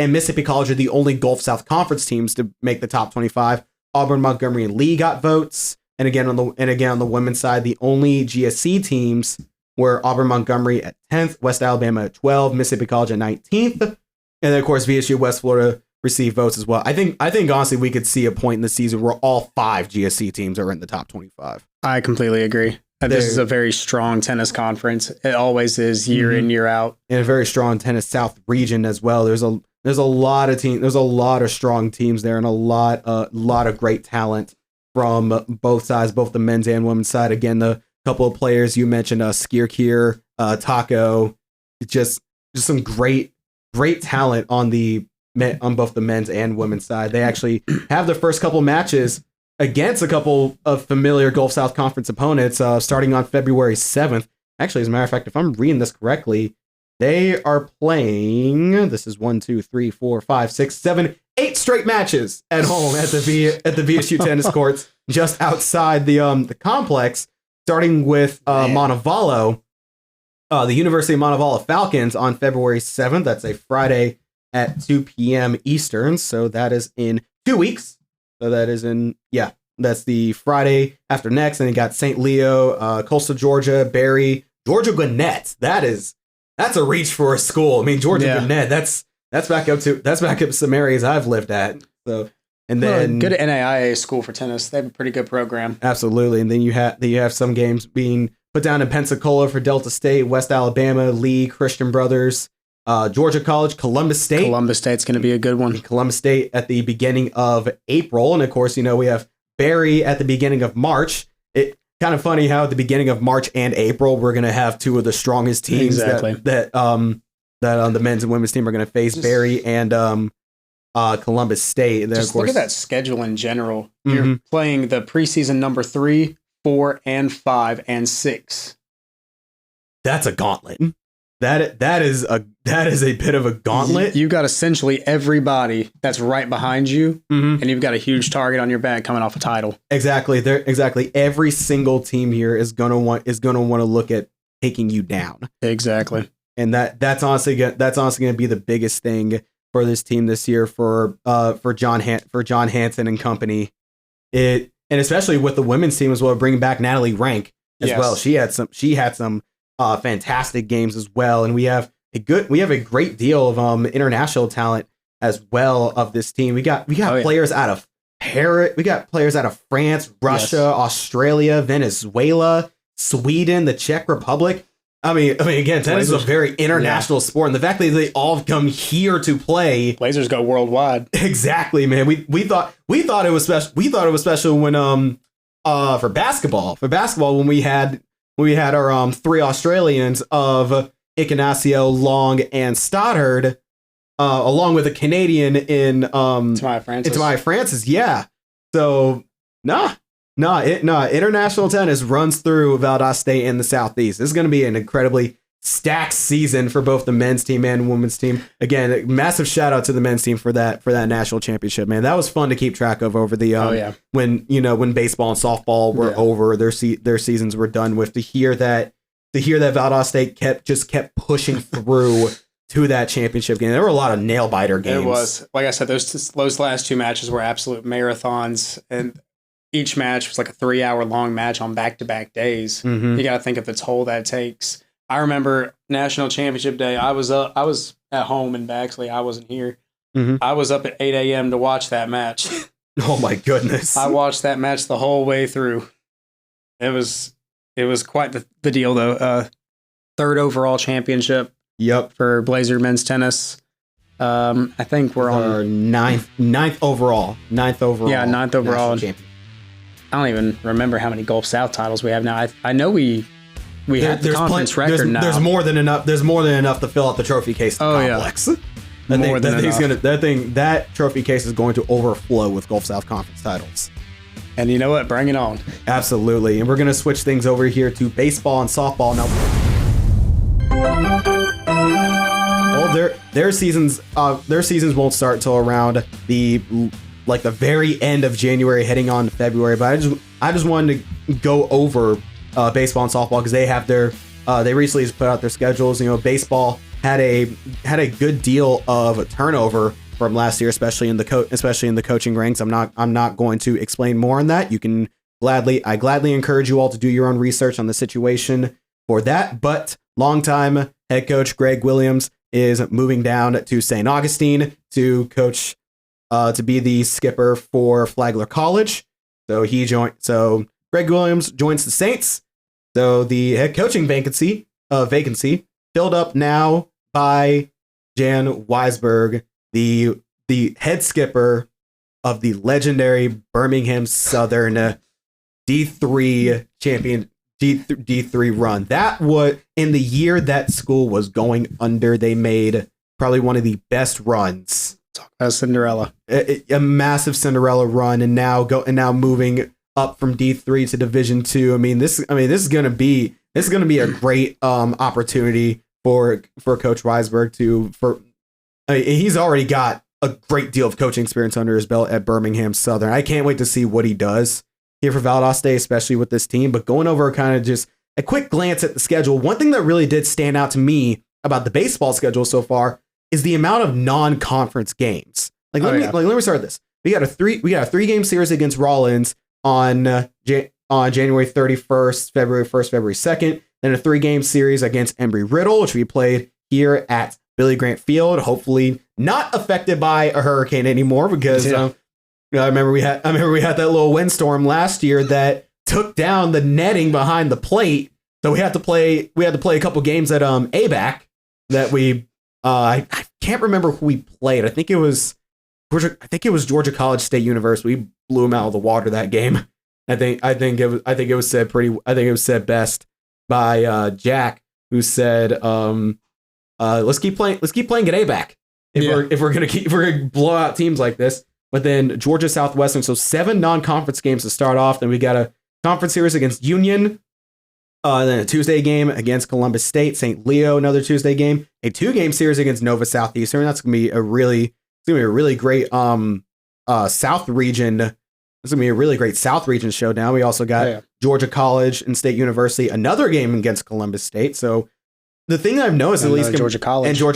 B: and Mississippi College are the only Gulf South Conference teams to make the top 25. Auburn, Montgomery, and Lee got votes. And again on the women's side, the only GSC teams were Auburn, Montgomery at 10th, West Alabama at 12th, Mississippi College at 19th, and then of course VSU, West Florida receive votes as well. I think honestly we could see a point in the season where all 5 GSC teams are in the top 25.
D: I completely agree. This is a very strong tennis conference. It always is, year in, year out.
B: And a very strong tennis South region as well. There's a lot of teams. There's a lot of strong teams there, and a lot of great talent from both sides, both the men's and women's side. Again, the couple of players you mentioned, Skierkier, Taco, just some great talent on both the men's and women's side. They actually have the first couple matches against a couple of familiar Gulf South Conference opponents starting on February 7th. Actually, as a matter of fact, if I'm reading this correctly, they are playing, this is 1, 2, 3, 4, 5, 6, 7, 8 straight matches at home at the VSU tennis courts just outside the complex, starting with Montevallo, the University of Montevallo Falcons on February 7th. That's a Friday at 2 p.m. Eastern. So that is in 2 weeks. So that is that's the Friday after next. And you got St. Leo, Coastal Georgia, Barry, Georgia Gwinnett. That's a reach for a school. I mean, Georgia Gwinnett, that's back up some areas I've lived at. So, and then
D: good NAIA school for tennis. They have a pretty good program.
B: Absolutely. And then you have some games being put down in Pensacola for Delta State, West Alabama, Lee, Christian Brothers, Georgia College, Columbus State.
D: Columbus State's going to be a good one.
B: Columbus State at the beginning of April. And of course, we have Barry at the beginning of March. It kind of funny how at the beginning of March and April, we're going to have 2 of the strongest teams that on the men's and women's team are going to face Barry and Columbus State. And then,
D: just
B: of course,
D: look at that schedule in general. You're playing the preseason number 3, 4, and 5, and 6.
B: That's a gauntlet. That is a bit of a gauntlet.
D: You've got essentially everybody that's right behind you, and you've got a huge target on your back coming off a title.
B: Exactly. Every single team here is gonna want to look at taking you down.
D: Exactly.
B: And that's honestly going to be the biggest thing for this team this year for John Hansen and company. And especially with the women's team as well, bringing back Natalie Rank as well. She had some fantastic games as well, and we have a great deal of international talent as well of this team. We got players out of Paris, we got players out of France, Russia, Australia, Venezuela, Sweden, the Czech Republic. I mean, again, tennis is a very international sport, and the fact that they all come here to play,
D: Blazers go worldwide.
B: Exactly, man. We thought it was special. We thought it was special when for basketball when we had our 3 Australians of Ignacio, Long, and Stoddard, along with a Canadian in Tamaya Francis. Yeah. So international tennis runs through Valdosta State in the Southeast. This is going to be an incredibly stacked season for both the men's team and women's team. Again, a massive shout out to the men's team for that national championship, man. That was fun to keep track of over the when baseball and softball were over, their seasons were done with. To hear that Valdosta State kept pushing through to that championship game. There were a lot of nail biter games.
D: It was, like I said, those last 2 matches were absolute marathons, and each match was like a 3-hour long match on back-to-back days. You got to think of the toll that takes. I remember national championship day. I was at home in Baxley. I wasn't here. I was up at 8 a.m. to watch that match.
B: Oh my goodness!
D: I watched that match the whole way through. It was quite the deal, though. 3rd overall championship.
B: Yep,
D: for Blazer men's tennis. I think we're
B: Our
D: on.
B: ninth overall.
D: Yeah, ninth overall.
B: national champion.
D: I don't even remember how many Gulf South titles we have now. I know we have the conference record now.
B: There's more than enough. There's more than enough to fill out the trophy case complex. That trophy case is going to overflow with Gulf South Conference titles.
D: And you know what? Bring it on.
B: Absolutely. And we're going to switch things over here to baseball and softball now. Well, their seasons won't start until around the very end of January, heading on to February. But I just wanted to go over baseball and softball because they recently just put out their schedules. You know, baseball had a good deal of turnover from last year, especially in the coaching ranks. I'm not going to explain more on that. I gladly encourage you all to do your own research on the situation for that. But longtime head coach Greg Williams is moving down to St. Augustine to coach, to be the skipper for Flagler College. So Greg Williams joins the Saints. So the head coaching vacancy filled up now by Jan Weisberg, the head skipper of the legendary Birmingham Southern D3 champion D3 run. That was in the year that school was going under. They made probably one of the best runs.
D: Talk about Cinderella.
B: A massive Cinderella run, and now moving up from D3 to Division 2. I mean, this is gonna be a great opportunity for Coach Weisberg he's already got a great deal of coaching experience under his belt at Birmingham Southern. I can't wait to see what he does here for Valdosta, especially with this team. But going over kind of just a quick glance at the schedule, one thing that really did stand out to me about the baseball schedule so far is the amount of non-conference games. Let me start this. We got a 3-game series against Rollins on January 31st, February 1st, February 2nd, then a 3-game series against Embry-Riddle, which we played here at Billy Grant Field, hopefully not affected by a hurricane anymore, because I remember we had that little windstorm last year that took down the netting behind the plate. So we had to play a couple games at ABAC that we I can't remember who we played. I think it was Georgia College State University. We blew them out of the water that game. I think it was said best by Jack, who said let's keep playing at ABAC if we're gonna blow out teams like this. But then Georgia Southwestern, so 7 non-conference games to start off. Then we got a conference series against Union, then a Tuesday game against Columbus State, St. Leo, another Tuesday game, a 2-game series against Nova Southeastern. That's gonna be a really great South region. It's gonna be a really great South region showdown. We also got Georgia College and State University, another game against Columbus State. So the thing that I've noticed, at least
D: Georgia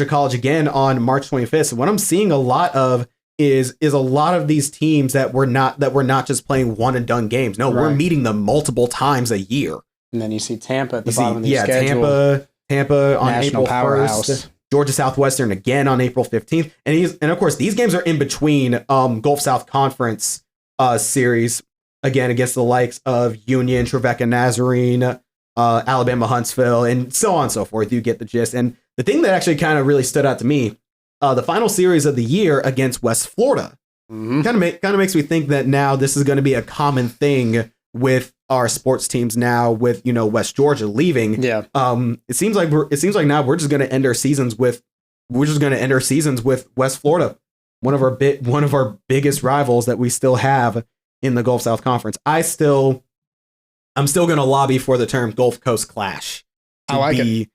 D: College
B: again on March 25th. So what I'm seeing a lot of is a lot of these teams that we're not just playing one and done games. No, we're meeting them multiple times a year.
D: And then you see Tampa at the bottom of the schedule.
B: Tampa on
D: National
B: April
D: powerhouse.
B: 1st. Georgia Southwestern again on April 15th. And of course, these games are in between Gulf South Conference series, again, against the likes of Union, Trevecca Nazarene, Alabama Huntsville, and so on and so forth. You get the gist. And the thing that actually kind of really stood out to me, the final series of the year against West Florida, kind of makes me think that now this is going to be a common thing with our sports teams now, with West Georgia leaving. It seems like now we're just going to end our seasons with West Florida, one of our biggest rivals that we still have in the Gulf South Conference. I'm still going to lobby for the term Gulf Coast Clash to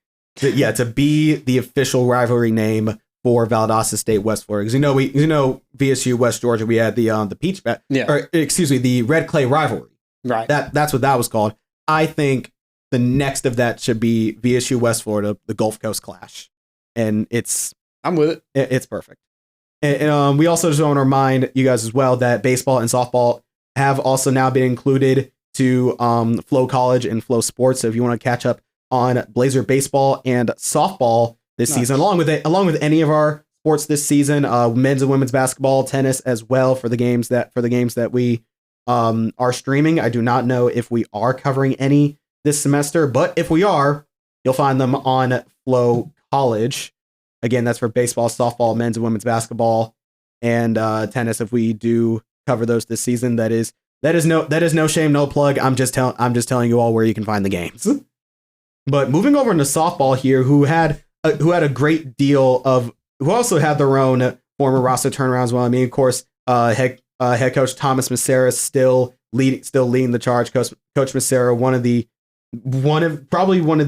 B: be the official rivalry name for Valdosta State West Florida. Because VSU West Georgia, we had the Peach Bet, the Red Clay rivalry.
D: Right.
B: That's what that was called. I think the next of that should be VSU West Florida, the Gulf Coast Clash, and
D: I'm with it.
B: It's perfect. And we also just want to remind you guys as well that baseball and softball have also now been included to Flow College and Flow Sports. So if you want to catch up on Blazer baseball and softball this season, along with any of our sports this season, men's and women's basketball, tennis as well for the games that we are streaming. I do not know if we are covering any this semester, but if we are, you'll find them on Flow College. Again, that's for baseball, softball, men's and women's basketball, and tennis. If we do cover those this season, that is no shame, no plug. I'm just telling you all where you can find the games. But moving over into softball here, who also had their own former roster turnarounds. Well, I mean, of course, head coach Thomas Massera still leading the charge. Coach Massera, one of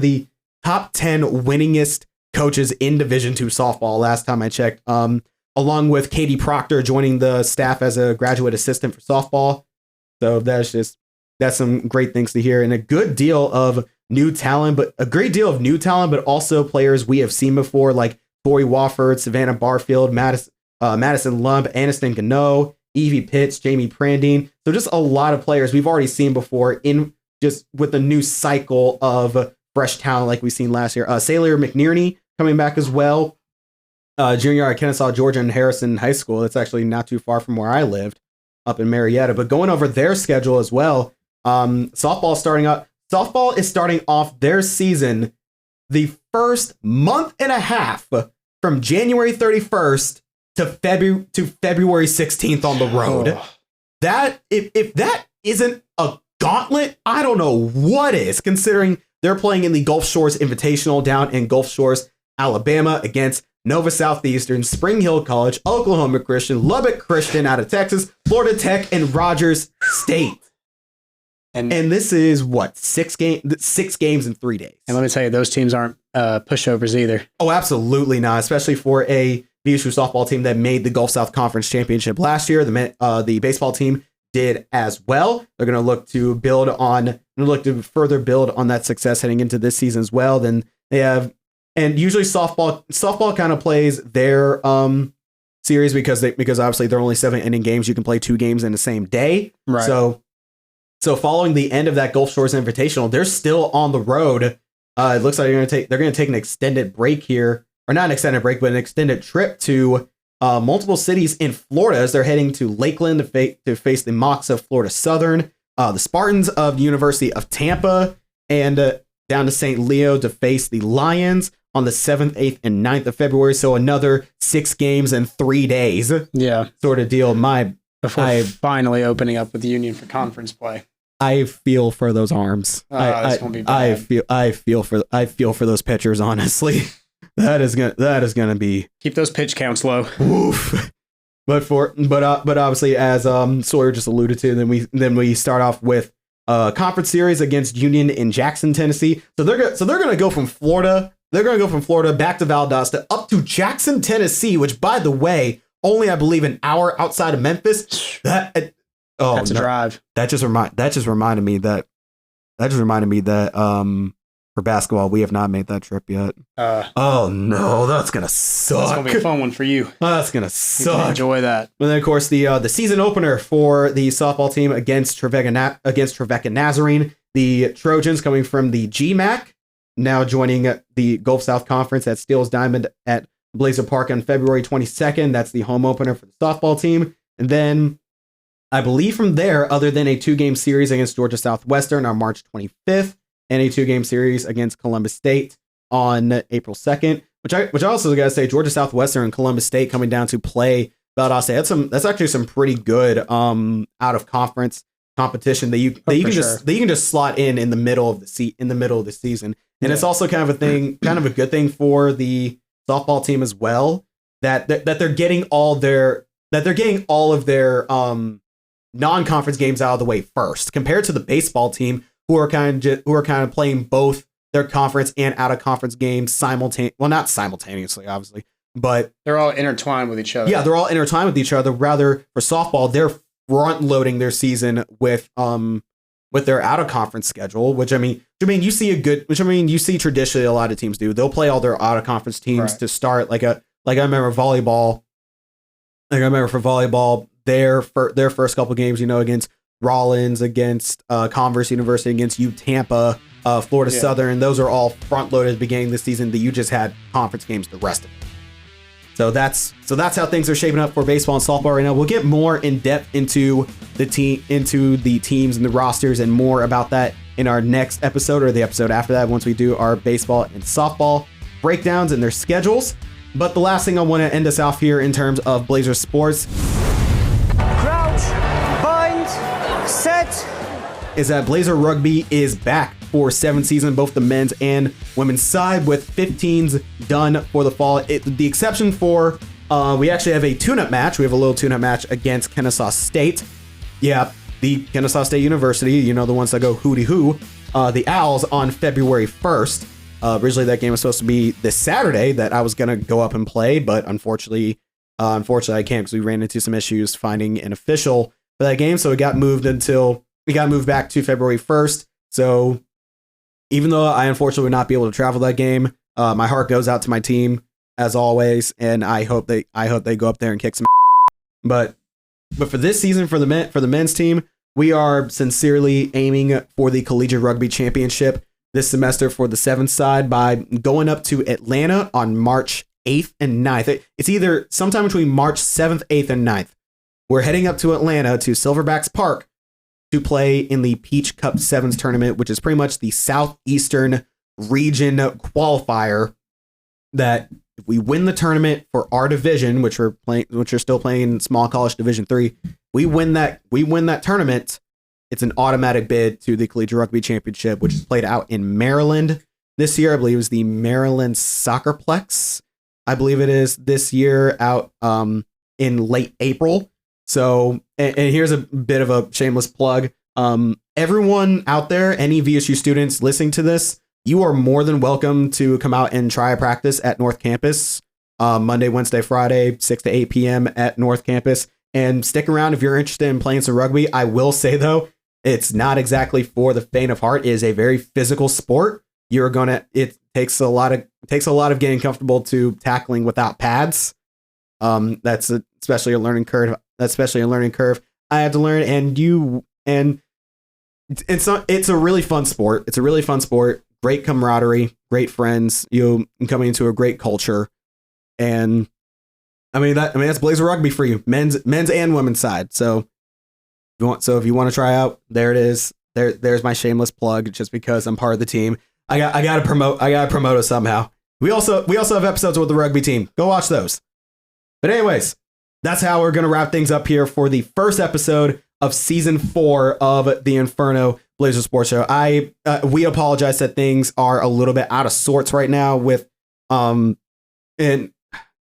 B: the top 10 winningest coaches in Division II softball last time I checked. Along with Katie Proctor joining the staff as a graduate assistant for softball. So that's some great things to hear, and a great deal of new talent, but also players we have seen before, like Tori Wofford, Savannah Barfield, Madison Lump, Aniston Gano, Evie Pitts, Jamie Prandine. So just a lot of players we've already seen before in just with a new cycle of fresh talent like we've seen last year. Sailor McNearney coming back as well. Junior at Kennesaw, Georgia, and Harrison High School. It's actually not too far from where I lived, up in Marietta. But going over their schedule as well, softball is starting off their season the first month and a half from January 31st to February 16th on the road.
D: Oh.
B: That if that isn't a gauntlet, I don't know what is, considering they're playing in the Gulf Shores Invitational down in Gulf Shores, Alabama, against Nova Southeastern, Spring Hill College, Oklahoma Christian, Lubbock Christian out of Texas, Florida Tech, and Rogers State. And this is what, 6 games in 3 days.
D: And let me tell you, those teams aren't pushovers either.
B: Oh, absolutely not, especially for a VSU softball team that made the Gulf South Conference Championship last year. The baseball team did as well. They're going to look to further build on that success heading into this season as well. Then they have, and usually softball kind of plays their series because obviously they're only 7-inning games. You can play 2 games in the same day.
D: Right.
B: So following the end of that Gulf Shores Invitational, they're still on the road. It looks like they're going to take an extended break here, or not an extended break, but an extended trip to multiple cities in Florida as they're heading to Lakeland to face the Mocs of Florida Southern, the Spartans of the University of Tampa, and down to St. Leo to face the Lions on the 7th, 8th, and 9th of February. So another 6 games in 3 days.
D: Yeah.
B: Sort of deal.
D: Before finally opening up with the Union for conference play.
B: I feel for those arms.
D: That's gonna be bad.
B: I feel for those pitchers, honestly. That is gonna be,
D: keep those pitch counts low.
B: Oof. But obviously, as Sawyer just alluded to, then we start off with conference series against Union in Jackson, Tennessee. So they're gonna go from Florida. They're gonna go from Florida back to Valdosta up to Jackson, Tennessee, which, by the way, only I believe an hour outside of Memphis. That's
D: a drive.
B: That just reminded me that for basketball we have not made that trip yet. Oh no, that's gonna suck.
D: That's gonna be a fun one for you.
B: That's gonna suck.
D: Enjoy that.
B: And then of course the season opener for the softball team against Trevecca Nazarene, the Trojans coming from the GMAC, now joining the Gulf South Conference at Steele's Diamond at Blazer Park on February 22nd. That's the home opener for the softball team. And then I believe from there, other than a 2-game series against Georgia Southwestern on March 25th and a 2-game series against Columbus State on April 2nd, which I also got to say, Georgia Southwestern and Columbus State coming down to play Valdosta. That's actually some pretty good out of conference competition that you can just slot in the middle of the season. And it's also kind of a good thing for the softball team as well, that they're getting all of their non-conference games out of the way first, compared to the baseball team who are kind of playing both their conference and out of conference games not simultaneously, obviously, but
D: they're all intertwined with each other.
B: Yeah, they're all intertwined with each other. Rather, for softball, they're front loading their season with their out of conference schedule, which you see traditionally a lot of teams do. They'll play all their out of conference teams to start. Like I remember volleyball. For volleyball, their first couple games, against Rollins, against Converse University, against Tampa, Florida Southern. Those are all front loaded at the beginning of the season. That you just had conference games the rest of it. So that's how things are shaping up for baseball and softball right now. We'll get more in depth into the teams and the rosters and more about that in our next episode or the episode after that, once we do our baseball and softball breakdowns and their schedules. But the last thing I want to end us off here in terms of Blazer sports
F: Crouch, bind, set.
B: is that Blazer Rugby is back for 7th season, both the men's and women's side, with 15s done for the fall. The exception for, we actually have a tune-up match. We have a little tune-up match against Kennesaw State. Yeah, the Kennesaw State University, you know, the ones that go hooty hoo, the Owls on February 1st. Originally that game was supposed to be this Saturday that I was going to go up and play, but unfortunately I can't because we ran into some issues finding an official for that game. So it got moved back to February 1st. So even though I unfortunately would not be able to travel that game, my heart goes out to my team as always. And I hope they go up there and kick some, but for this season, for the men's team, we are sincerely aiming for the Collegiate Rugby Championship this semester for the 7th side by going up to Atlanta on March 8th and 9th. It's either sometime between March 7th, 8th, and 9th. We're heading up to Atlanta to Silverbacks Park to play in the Peach Cup Sevens tournament, which is pretty much the Southeastern region qualifier that if we win the tournament for our division, which are still playing small college division 3, we win that tournament. It's an automatic bid to the Collegiate Rugby Championship, which is played out in Maryland this year. I believe it was the Maryland Soccerplex. I believe it is this year out in late April. So, and here's a bit of a shameless plug. Everyone out there, any VSU students listening to this, you are more than welcome to come out and try a practice at North Campus Monday, Wednesday, Friday, 6 to 8 p.m. at North Campus. And stick around if you're interested in playing some rugby. I will say, though, it's not exactly for the faint of heart. It is a very physical sport. It takes a lot of getting comfortable to tackling without pads. That's especially a learning curve. I had to learn, and it's a really fun sport. It's a really fun sport. Great camaraderie, great friends. You coming into a great culture, and that's Blazer Rugby for you, men's and women's side. So if you want to try out, there it is. There's my shameless plug. Just because I'm part of the team, I gotta promote us somehow. We also have episodes with the rugby team. Go watch those. But anyways, that's how we're gonna wrap things up here for the first episode of season 4 of the Inferno Blazer Sports Show. We apologize that things are a little bit out of sorts right now with and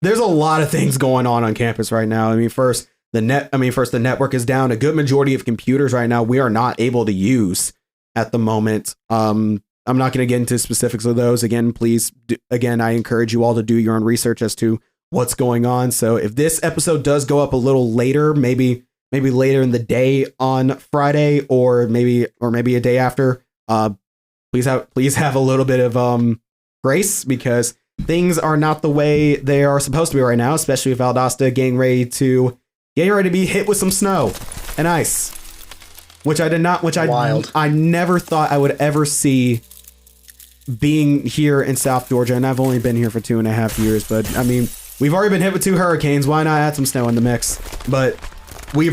B: there's a lot of things going on campus right now. First the network is down. A good majority of computers right now we are not able to use at the moment. I'm not going to get into specifics of those. Again, I encourage you all to do your own research as to what's going on. So if this episode does go up a little later, maybe later in the day on Friday, or maybe a day after, please have a little bit of grace, because things are not the way they are supposed to be right now, especially with Valdosta getting ready to be hit with some snow and ice, I never thought I would ever see being here in South Georgia. And I've only been here for 2.5 years, but we've already been hit with 2 hurricanes. Why not add some snow in the mix? But we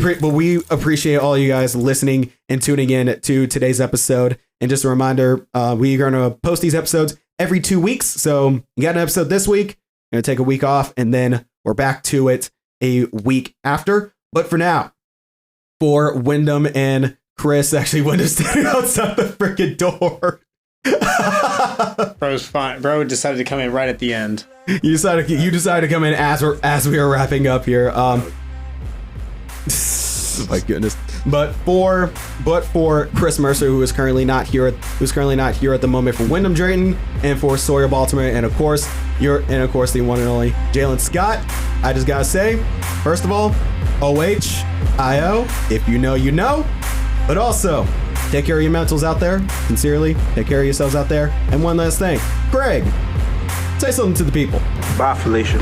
B: appreciate all you guys listening and tuning in to today's episode. And just a reminder, we're going to post these episodes every 2 weeks. So you got an episode this week, going to take a week off, and then we're back to it a week after. But for now, for Wyndham and Chris, actually Wyndham's standing outside the freaking door.
D: Bro's fine. Bro decided to come in right at the end.
B: You decided to come in as we are wrapping up here. My goodness. But for Chris Mercer, who is currently not here at the moment, for Wyndham Drayton, and for Sawyer Baltimore, and of course the one and only Jalen Scott, I just gotta say, first of all, OHIO, if you know, you know. But also, take care of your mentals out there. Sincerely, take care of yourselves out there. And one last thing, Greg, say something to the people.
G: Bye, Felicia.